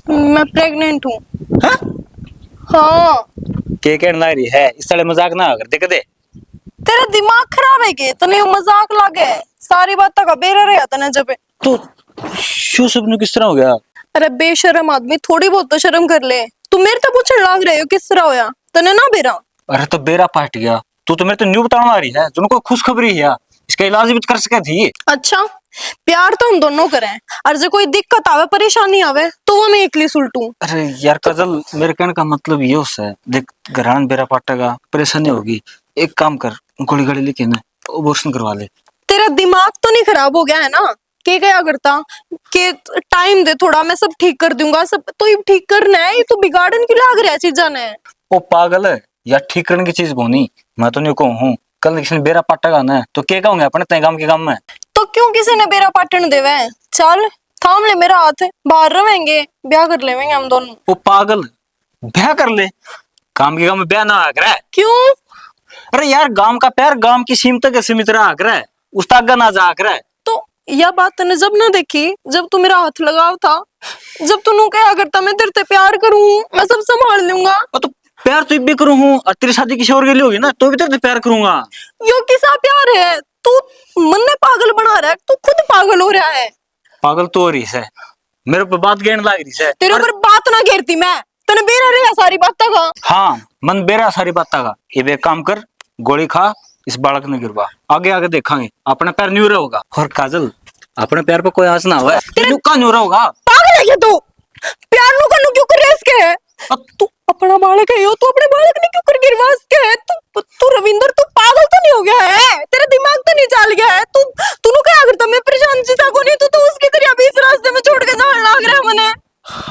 मैं प्रेग्नेंट हूँ। हाँ के कहना रही है, इस साले मजाक ना कर देख दे। तेरा दिमाग खराब है के तने मजाक लागे सारी बात का बेरा रहा तने जब तो शो सबने किस तरह हो गया। अरे बेशरम आदमी थोड़ी बहुत तो शर्म कर ले। तू मेरे तो पूछने लाग रहे हो किस तरह होया तने ना बेरा। अरे तो बेरा पाट गया, तू तो मेरे तो न्यू बताने आ रही है, तुमको खुशखबरी है, इसका इलाज भी कर सके थी। अच्छा प्यार तो हम दोनों करें, और जो कोई दिक्कत आवे परेशानी आवे तो वो मैं एकली सुलटू। अरे यार काजल मेरे कहने का मतलब ये है, देख घरान बेरा पाटेगा परेशानी होगी, एक काम कर गोली गाड़ी लेके ना अबॉर्शन करवा ले। तेरा दिमाग तो नहीं खराब हो गया है ना। के क्या करता के टाइम दे थोड़ा मैं सब ठीक कर दूंगा, सब तो ये ठीक करना है, ये तो बिगाड़न की लाग रहा है चीजा ने। वो पागल है यार, ठीक करने की चीज बोनी मैं तो नहीं कहूँ। कल किसी ने बेरा पाटेगा ना तो क्या कहूंगे अपने तय गांव के गांव में। तो क्यों किसी ने बेरा पाटन देवे। चल थाम ले मेरा हाथ, बाहर रहेंगे ब्याह कर लेंगे हम दोनों। वो पागल ब्याह कर ले, काम के गांव में ब्याह ना आ रहा है। क्यों। अरे यार गांव का प्यार गांव की सीम तक सीमित रहा है, उस तक ना जा है। तो यह बात तने जब ना देखी जब तू मेरा हाथ लगाव था, जब तू क्या करता मैं तेरे से प्यार करूं मैं सब संभाल लूंगा। तो प्यार तो भी करूँ हूँ, और तेरी शादी किसी और के लिए होगी ना तो भी तेरे से प्यार करूंगा। यो किसा प्यार है, तू मन ने पागल बना रहा है, तू खुद पागल हो रहा है। पागल तो हो रही है, मेरे ऊपर बात घेरने लग रही है। तेरे ऊपर बात ना घेरती मैं, तने बेरा रहा सारी बात का। हाँ मन बेरा सारी बात का। ये एक काम कर गोली खा, इस बालक ने गिरवा, आगे आगे देखेंगे अपना पैर न्यू होगा। और काजल अपने पैर पे कोई आस ना हुआ तेरे का न्यू होगा। पागल है क्या तू, प्यार नु कनु क्यों कर इसके है। तू अपना बालक है यो, तू अपने बालक ने क्यों कर गिरवा इसके है। तू रविंदर तू पागल तो नहीं हो गया है, तेरा दिमाग तो नहीं चल गया है। तू क्या करता मैं परेशान जीता को नहीं, तू तो उसके करिया अभी इस रास्ते में छोड़ के जाने लग रहा है मने।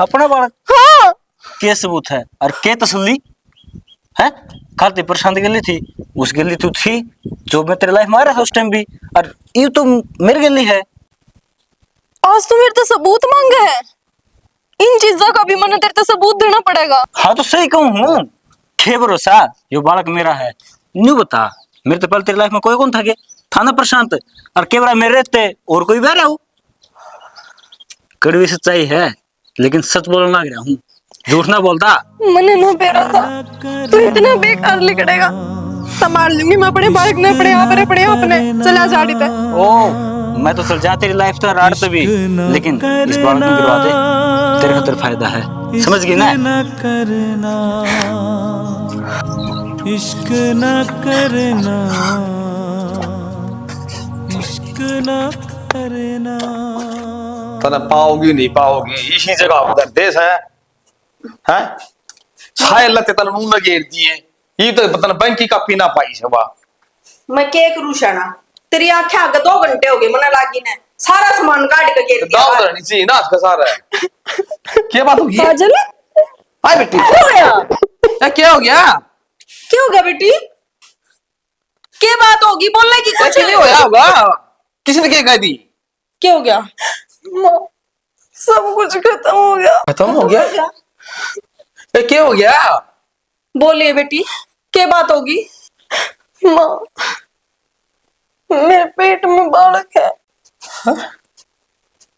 अपना बालक हाँ के सबूत है और के तसल्ली है। खाती परेशान गली थी, उस गली तू थी जो मैं तेरे लाइफ में आ रहा था उस टाइम भी, और ये तो मेरी गली है। आज तू मेरे तो सबूत मांगा है, इन चीजों का भी मन तेरे तो सबूत देना पड़ेगा। हाँ तो सही कहूँ हूँ, के भरोसा यो बालक मेरा है। न्यू बता मेरे तो पहले तेरी लाइफ में कोई कौन था के थाना प्रशांत, और के बरा मेरे रहते और कोई बह रहा हूँ। कड़वी सच्चाई है लेकिन सच बोलना लग रहा हूँ, झूठ ना बोलता। मने ना बेरा था तू इतना बेकार लिखड़ेगा, संभाल लूंगी मैं अपने बालक ने अपने आप अपने चला जाड़ी पे। ओ मैं तो चल जा तेरी लाइफ तो राड तो भी, लेकिन इस बालक को गिरवा दे, तेरे खातिर फायदा है, समझ गई ना। इश्क न करना, इश्क न करना। तना पाओगी नहीं पाओगी, इसी जगह उधर देश है छाए लते तन मुंह में घेर दिए, ये तो पता बैंक की कापी ना पाई से वाह। मैं के करूं शाना, तेरी आंखें आगे 2 घंटे हो गए मने लागी ने सारा सामान काट के गिर दिया। दाव रहनी चाहिए ना इसका सारा क्या बात होगी। काजल हाय बेटी क्या हो गया, क्या हो गया। क्या हो गया बेटी, क्या बात होगी बोलने की कुछ नहीं होया होगा, किसी ने क्या कह दी। क्या हो गया। सब कुछ खत्म हो गया। खत्म हो गया? ये क्या हो गया? बोलिए बेटी, क्या बात होगी? माँ, मेरे पेट में बालक है।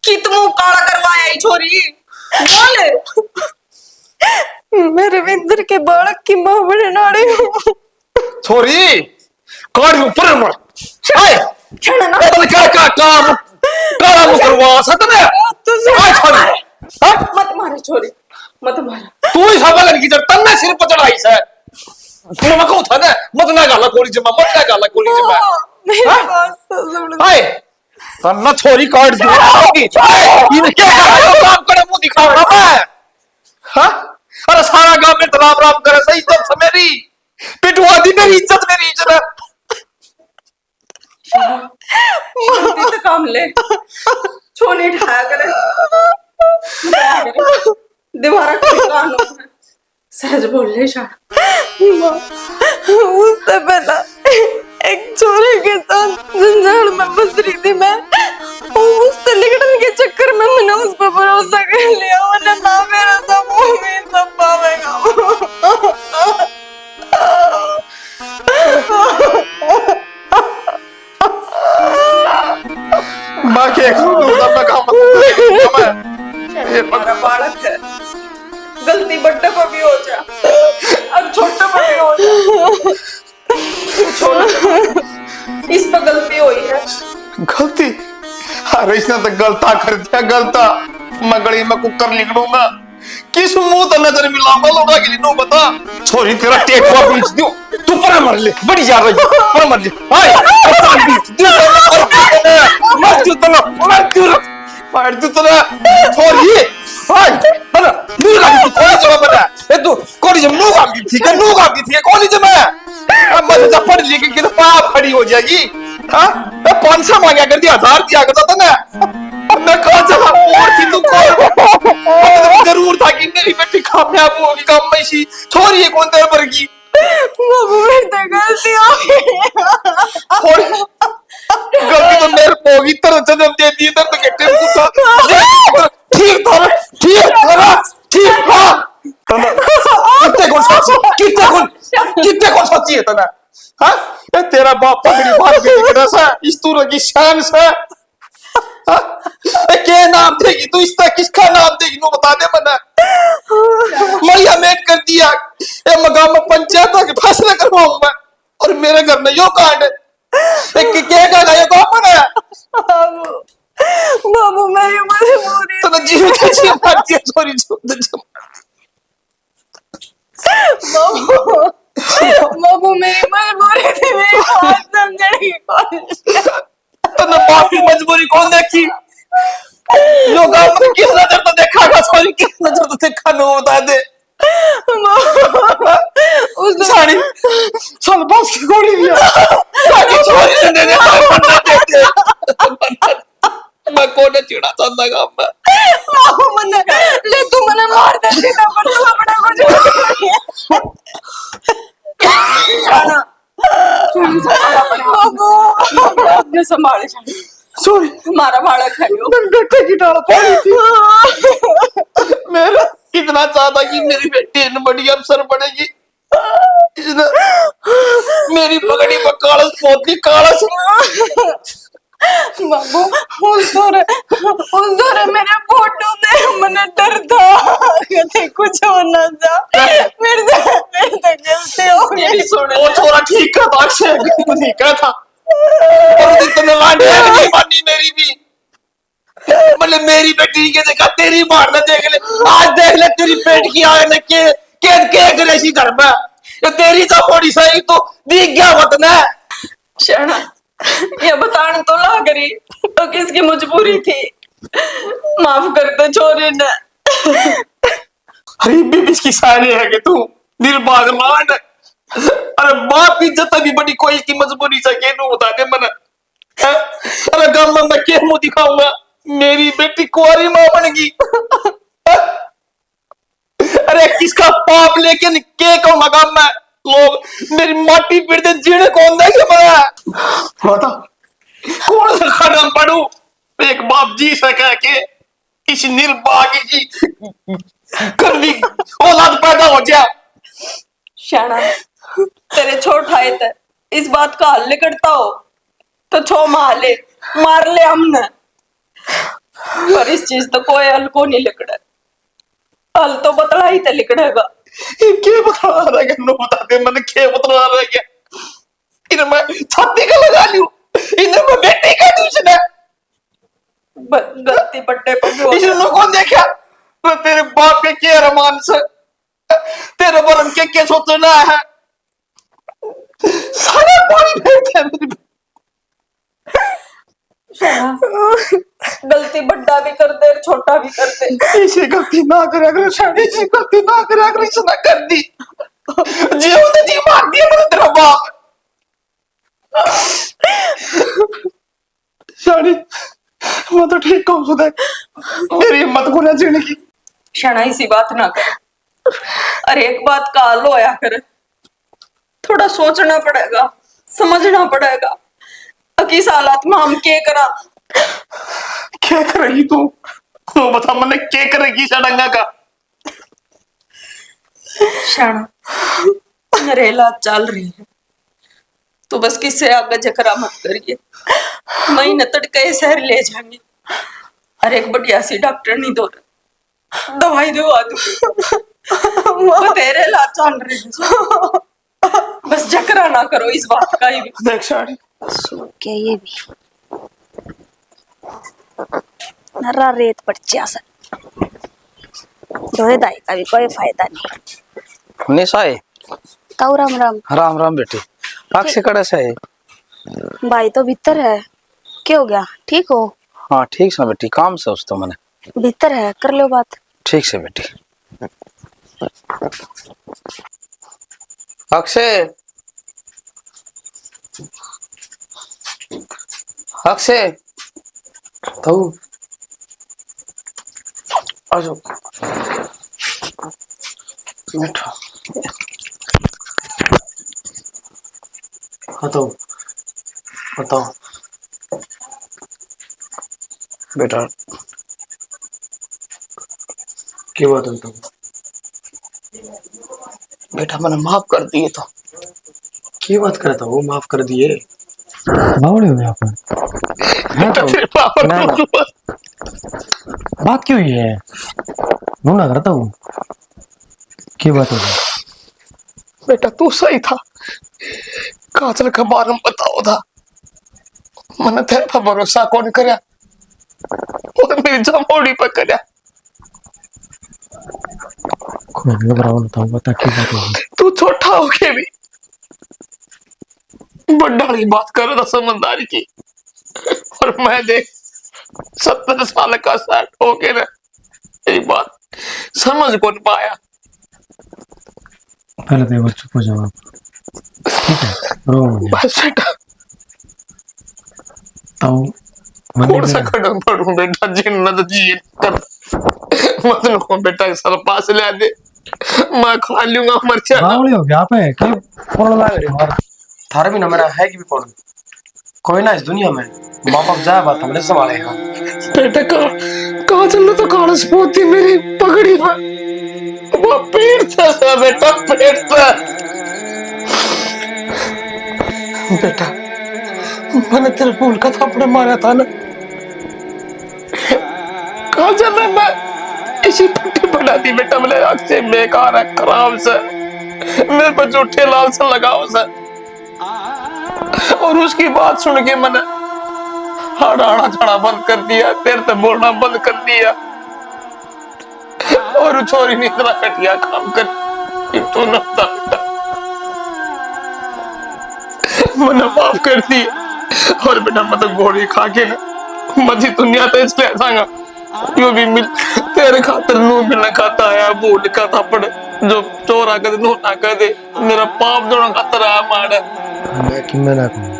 कि तुम काला करवाया ही छोरी, बोल। मैं रविंद्र के बालक की माँ बनने वाली हूँ। छोरी काढ़ ऊपर मर हाय छड़ना बदल का काम काला मुंह करवा सतने हाय छोरी हां मत मारे छोरी, मत मारा। तू ही सब लड़की जब तन्ने सिर पर चढ़ाई से मैं कहूं था ना मत ना गाला कॉलेज में, मत ना गाला कॉलेज में। मेरी बात तो सुन। हाय तन्ना छोरी काट दी होगी ये क्या काम करे मुंह दिखाओ ना मैं। हां अरे सारा गांव में राम राम करे सही इज्जत से मेरी पिटवा दी मेरी इज्जत शांति से काम ले, छोनी ढाया करे दीवारा के कानून है। सहज बोल ले शान। उससे पहला एक छोरे के साथ जंजाल में फंस रही थी मैं। उससे लिगड़न के चक्कर में मैंने उस पर भरोसा कर लिया, वरना ना मेरा सब उम्मीद सब पावेगा। मां के दूसरा काम ये मेरा बालक है, गलती बड़े पर भी हो जा और छोटे पर भी हो जा। छोड़, इस पर गलती हुई है। गलती? अरे इसने तो गलता कर दिया, गलता मैं गली में कुकर निकलूंगा किस मुंह तो नजर मिलाऊंगा लोगों के लिए नो बता। छोरी तेरा टेकुआ बीच दूं तू पर मर ले, बड़ी जा रही पर मर ले। हाय बीच दे मर तू तो मार तू तो छोरी हाय अरे नी लगी तू कॉलेज में बता ए तू कॉलेज में नो आगी थी कॉलेज में अब मैं जब पढ़ लिख के तो पाप खड़ी हो जाएगी। हां 500 मांगा कर दिया 1000 दिया करता था ना, मैं कहा चला और थी तू कौन जरूर था कि मेरी बेटी कामयाब होगी काम में सी छोरी है कौन तेरे पर की बाबू मेरी गलती हो गई। और गलती तो मेरे को होगी तरह जन्म दे दी इधर तो कहते हैं तू ठीक हां कितने कौन सोची है तना। हां ये तेरा बाप पगड़ी बात भी निकला सा इस तूर की शान से क्या नाम देगी तू, इसका किसका नाम देगी नो बता दे मना। मैया मेट कर दिया ये मकाम में पंचायत के फैसला करवाऊं मैं और मेरे घर में यो कांड एक क्या का यो काम बना बाबू मेरी मजबूरी तो जीव कैसे मार दिया सॉरी बाबू मेरी मजबूरी थी, मेरी बात समझने की कोशिश। तो बाप की मजबूरी कौन देखी यो काम में किस नजर तो देखा का सॉरी किस नजर तो देखा नो बता दे। उस साड़ी चल बस की गोली दिया ताकि छोरी से देने बनना देते मैं कोने चिड़ा चंदा काम में बाबू मन्ने ले तू मने मार देती ना पर तू अपना कुछ बाबू अपने संभाले शान। सॉरी हमारा बालक है यो। डॉक्टर की डाल पड़ी थी मेरा कितना चाहता कि मेरी बेटी इन बड़ी अफसर बनेगी मेरी पगड़ी पर कालस पोती कालस। बाबू उस दौरे मेरे फोटो दे मने डर था कि कुछ हो ना जा मेरे तो गलती हो गई। वो छोरा ठीक का था अक्षय नहीं कहा था और इतने लाने नहीं मानी मेरी भी मतलब मेरी बेटी के देखा तेरी मारना देख ले आज देख ले तेरी पेट की आग ने के गरेसी घर में ये तेरी तो थोड़ी सही तो दिख गया मत ना शरणा ये बताने तो ला करी तो किसकी मजबूरी थी, माफ कर दो छोरी ने। अरे बीबी की सारी है कि तू निर्बाध मान अरे बाप की इज्जत भी बड़ी कोई की मजबूरी से के नु बता दे मना। अरे गांव में मैं क्या मुंह दिखाऊंगा मेरी बेटी कुंवारी मां बनेगी। अरे किसका पाप लेकिन के को मकाम में लोग मेरी माटी पीड़ते जीने कौन देखे मरा बता कौन सा खड़म पड़ू एक बाप जी से कह के इस निर्भाग्य की करनी औलाद पैदा हो जाए। शाना तेरे छोटा है ते इस बात का हल निकलता हो तो छो मार ले हमने, पर इस चीज तो कोई हल को नहीं लिखड़ा। हल तो बतला ही ते लिखड़ेगा। क्या बतला रहा है? नो बता दे मैंने क्या बतला रहा है? इन्हें मैं छाती का लगा लूं, इन्हें मैं बेटी का दूसरा गलती पट्टे पर इसने कौन देखा? मैं तेरे बाप के क्या रमान से तेरे बरन के सोचना है? सारा पानी फेंक दिया मेरे पे। गलती बड्डा भी कर दे छोटा भी कर दे। इसे गलती ना करे अगर शादी इसे गलती ना करे अगर इसने कर दी जीव ने जी मार दिया मेरे तेरा बाप। शादी मैं तो ठीक कहूँ खुदा मेरी हिम्मत को ना जीने की। क्षणा इसी बात ना कर। अरे एक बात का हल होया कर, थोड़ा सोचना पड़ेगा समझना पड़ेगा। किस हालात में हम क्या करेगी तू बता मैंने क्या करेगी सडंगा का? क्षणा मेरे इलाज चल रही है, तो बस किससे आगे जकरा मत करिए। महीने तड़के शहर ले जाएंगे और एक बढ़िया सी डॉक्टर नहीं दो दवाई दवा दो तेरे इलाज चल रही है। बस जकरा ना करो इस बात का ही। देख साड़ी क्या ये भी नरा रेत पड़चिया सर दोहे दाई का भी कोई फायदा नहीं। निशाए ताऊ राम राम। राम राम बेटी आँख से कड़े से है। भाई तो भीतर है, क्या हो गया? ठीक हो? हाँ ठीक से बेटी काम से उस तो मैंने भीतर है, कर लो बात। ठीक से बेटी। अक्षय अक्षय ताऊ आ जाओ बैठो। हाँ ताऊ बताओ बेटा क्या बात है? ताऊ बेटा मैंने माफ कर दिए तो क्या बात करे था वो माफ कर दिए बावड़े हो गए आप। ना ना बात क्यों हुई है? ना करता हूँ क्या बात हो गई? बेटा तू सही था, काजल का बारे में बताओ था मैंने तेरे पर भरोसा कौन करया और मेरी जमोड़ी पर करया। बता की बात होगी? तू छोटा होके भी बड़ी बात कर रहा था समझदारी की, और मैं देख 70 साल का सेट होके ना ये बात समझ कौन पाया। पहले तो एक बार चुप हो जाओ आप, ठीक है? रो मत। बस बेटा ताऊ कौन सा कदम पढ़ूं बेटा जिन्नत जी कर मत लो बेटा सर पास ले दे मैं खा लूंगा मरचा। बावड़े हो गया आप है कि फोन लगा रहे हो? थारा भी ना मेरा है कि भी फोन कोई ना इस दुनिया में बाप बाप जाए बात हमने संभालेगा। बेटा कहाँ चल तो कालस पोती मेरी पगड़ी में वो पेड़ था बेटा पेड़ था। बेटा मैंने तेरे फूल का थप्पड़ मारा था ना, कहाँ चल रहा मैं इसी पट्टी बना दी बेटा मेरे आँख से बेकार है खराब से मेरे पर झूठे लाल से लगाओ से। और उसकी बात सुन के मैंने हड़ाना चढ़ा बंद कर दिया, तेरे से बोलना बंद कर दिया और छोरी ने इतना कटिया काम कर तू न मैंने माफ कर दिया। और बेटा मैं तो गोली खा के ना मजी दुनिया तो इसलिए सांगा यो भी मिल तेरे खातर नू मिलना खाता है भूल का थप्पड़ जो चोरा कर नू ना कर दे मेरा पाप दोनों खातर आया मारा। मैं कि मैं ना कहूँ,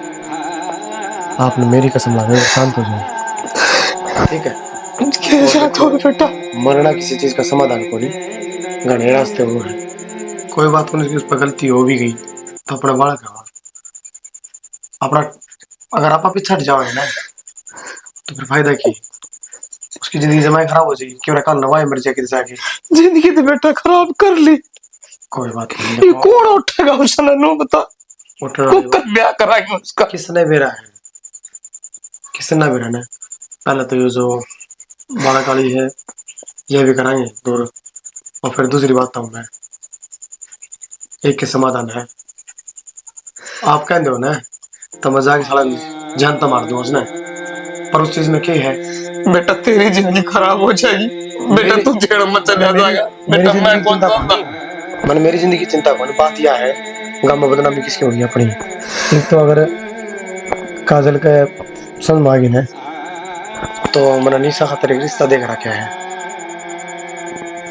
आपने मेरी कसम ला दी, शांत हो जाओ ठीक है? क्या शांत हो बेटा? मरना किसी चीज का समाधान को नहीं, घने रास्ते वो है। कोई बात को नहीं, उस पर गलती हो भी गई तो अपना बाढ़ का अपना अगर आप पीछे हट जाओगे ना तो फिर फायदा की उसकी जिंदगी जमाई खराब हो जाएगी, क्यों रखा नवाई मर जाएगी जाके। जिंदगी तो बेटा खराब कर ली, कोई बात नहीं, ये देखो कौन उठेगा उसने नो बता, उठ रहा है वो। कुकर ब्याह कराएंगे उसका। किसने बेरा है, किसने बेरा ने, पहले तो ये जो बाला काली है ये भी कराएंगे दूर, और फिर दूसरी बात तो मैं एक के समाधान है। आप कहते हो ना तो मजाक साला जान तो मार दो उसने, पर उस चीज में क्या है बेटा तेरी जिंदगी खराब हो जाएगी बेटा, तू जेड़ में चला जाएगा बेटा। मैं कौन जानता, मैंने मेरी जिंदगी की चिंता कौन, बात यह है गांव में बदनामी किसकी होगी अपनी। एक तो अगर काजल के समझ में आ गई ना तो मैंने निशा खातिर एक रिश्ता देख रखा है,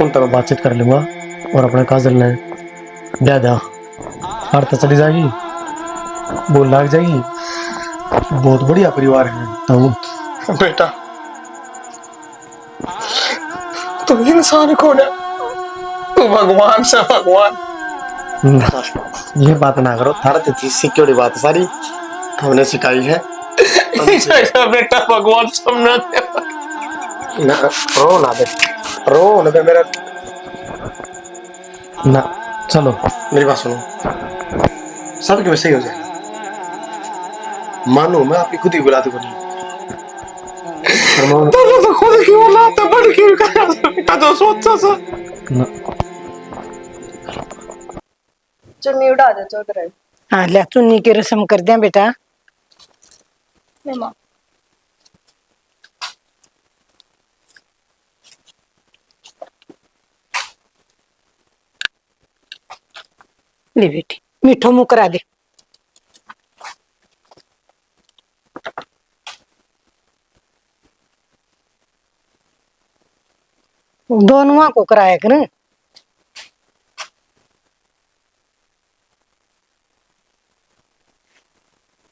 उन तक मैं बातचीत कर लूंगा और अपने काजल ने ब्याह दा हार तो चली जाएगी, बोल लाग जाएगी, बहुत बढ़िया परिवार है। तो बेटा तू इंसान कौन है, तू भगवान से भगवान। ये बात ना करो, थारा तो सिक्योरिटी बात सारी हमने सिखाई है। बेटा भगवान समझ ना रो ना दे, रो ना दे मेरा ना। चलो मेरी बात सुनो, सब क्यों सही हो जाएगा, मानो मैं आपकी खुद ही बुलाती को नहीं, तो खुद की औलाद है, बड़ की बेटा जो सोचा सा ना। चुन्नी उड़ा दे चौधरी। हाँ ले चुन्नी की रस्म कर दिया बेटा। ले माँ ले बेटी मीठो मुंह करा दे। दोनों को कराया कर।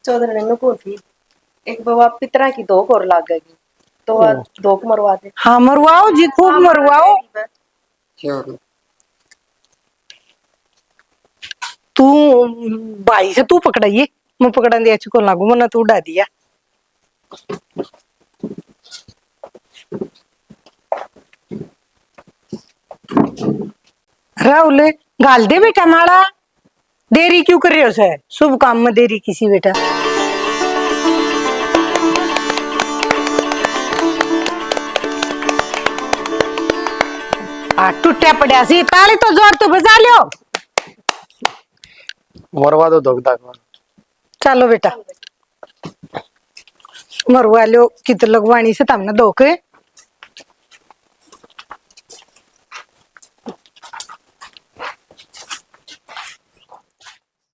चौधरी ने को थी एक बाबा पितरा की दो और लाग गई तो दो को मरवा दे। हाँ मरवाओ जी, खूब मरवाओ। तू भाई से तू पकड़ाइए, मैं पकड़ा दिया को लागू मना तू उड़ा दिया। राहुल गाल दे बेटा माड़ा, देरी क्यों कर रहे हो सर, शुभ काम में देरी किसी बेटा। टूटा पड़ा सी ताली तो जोर तो बजा लियो। मरवा दो दोगदा को। चलो बेटा मरवा लो, कित लगवानी से तमने दो के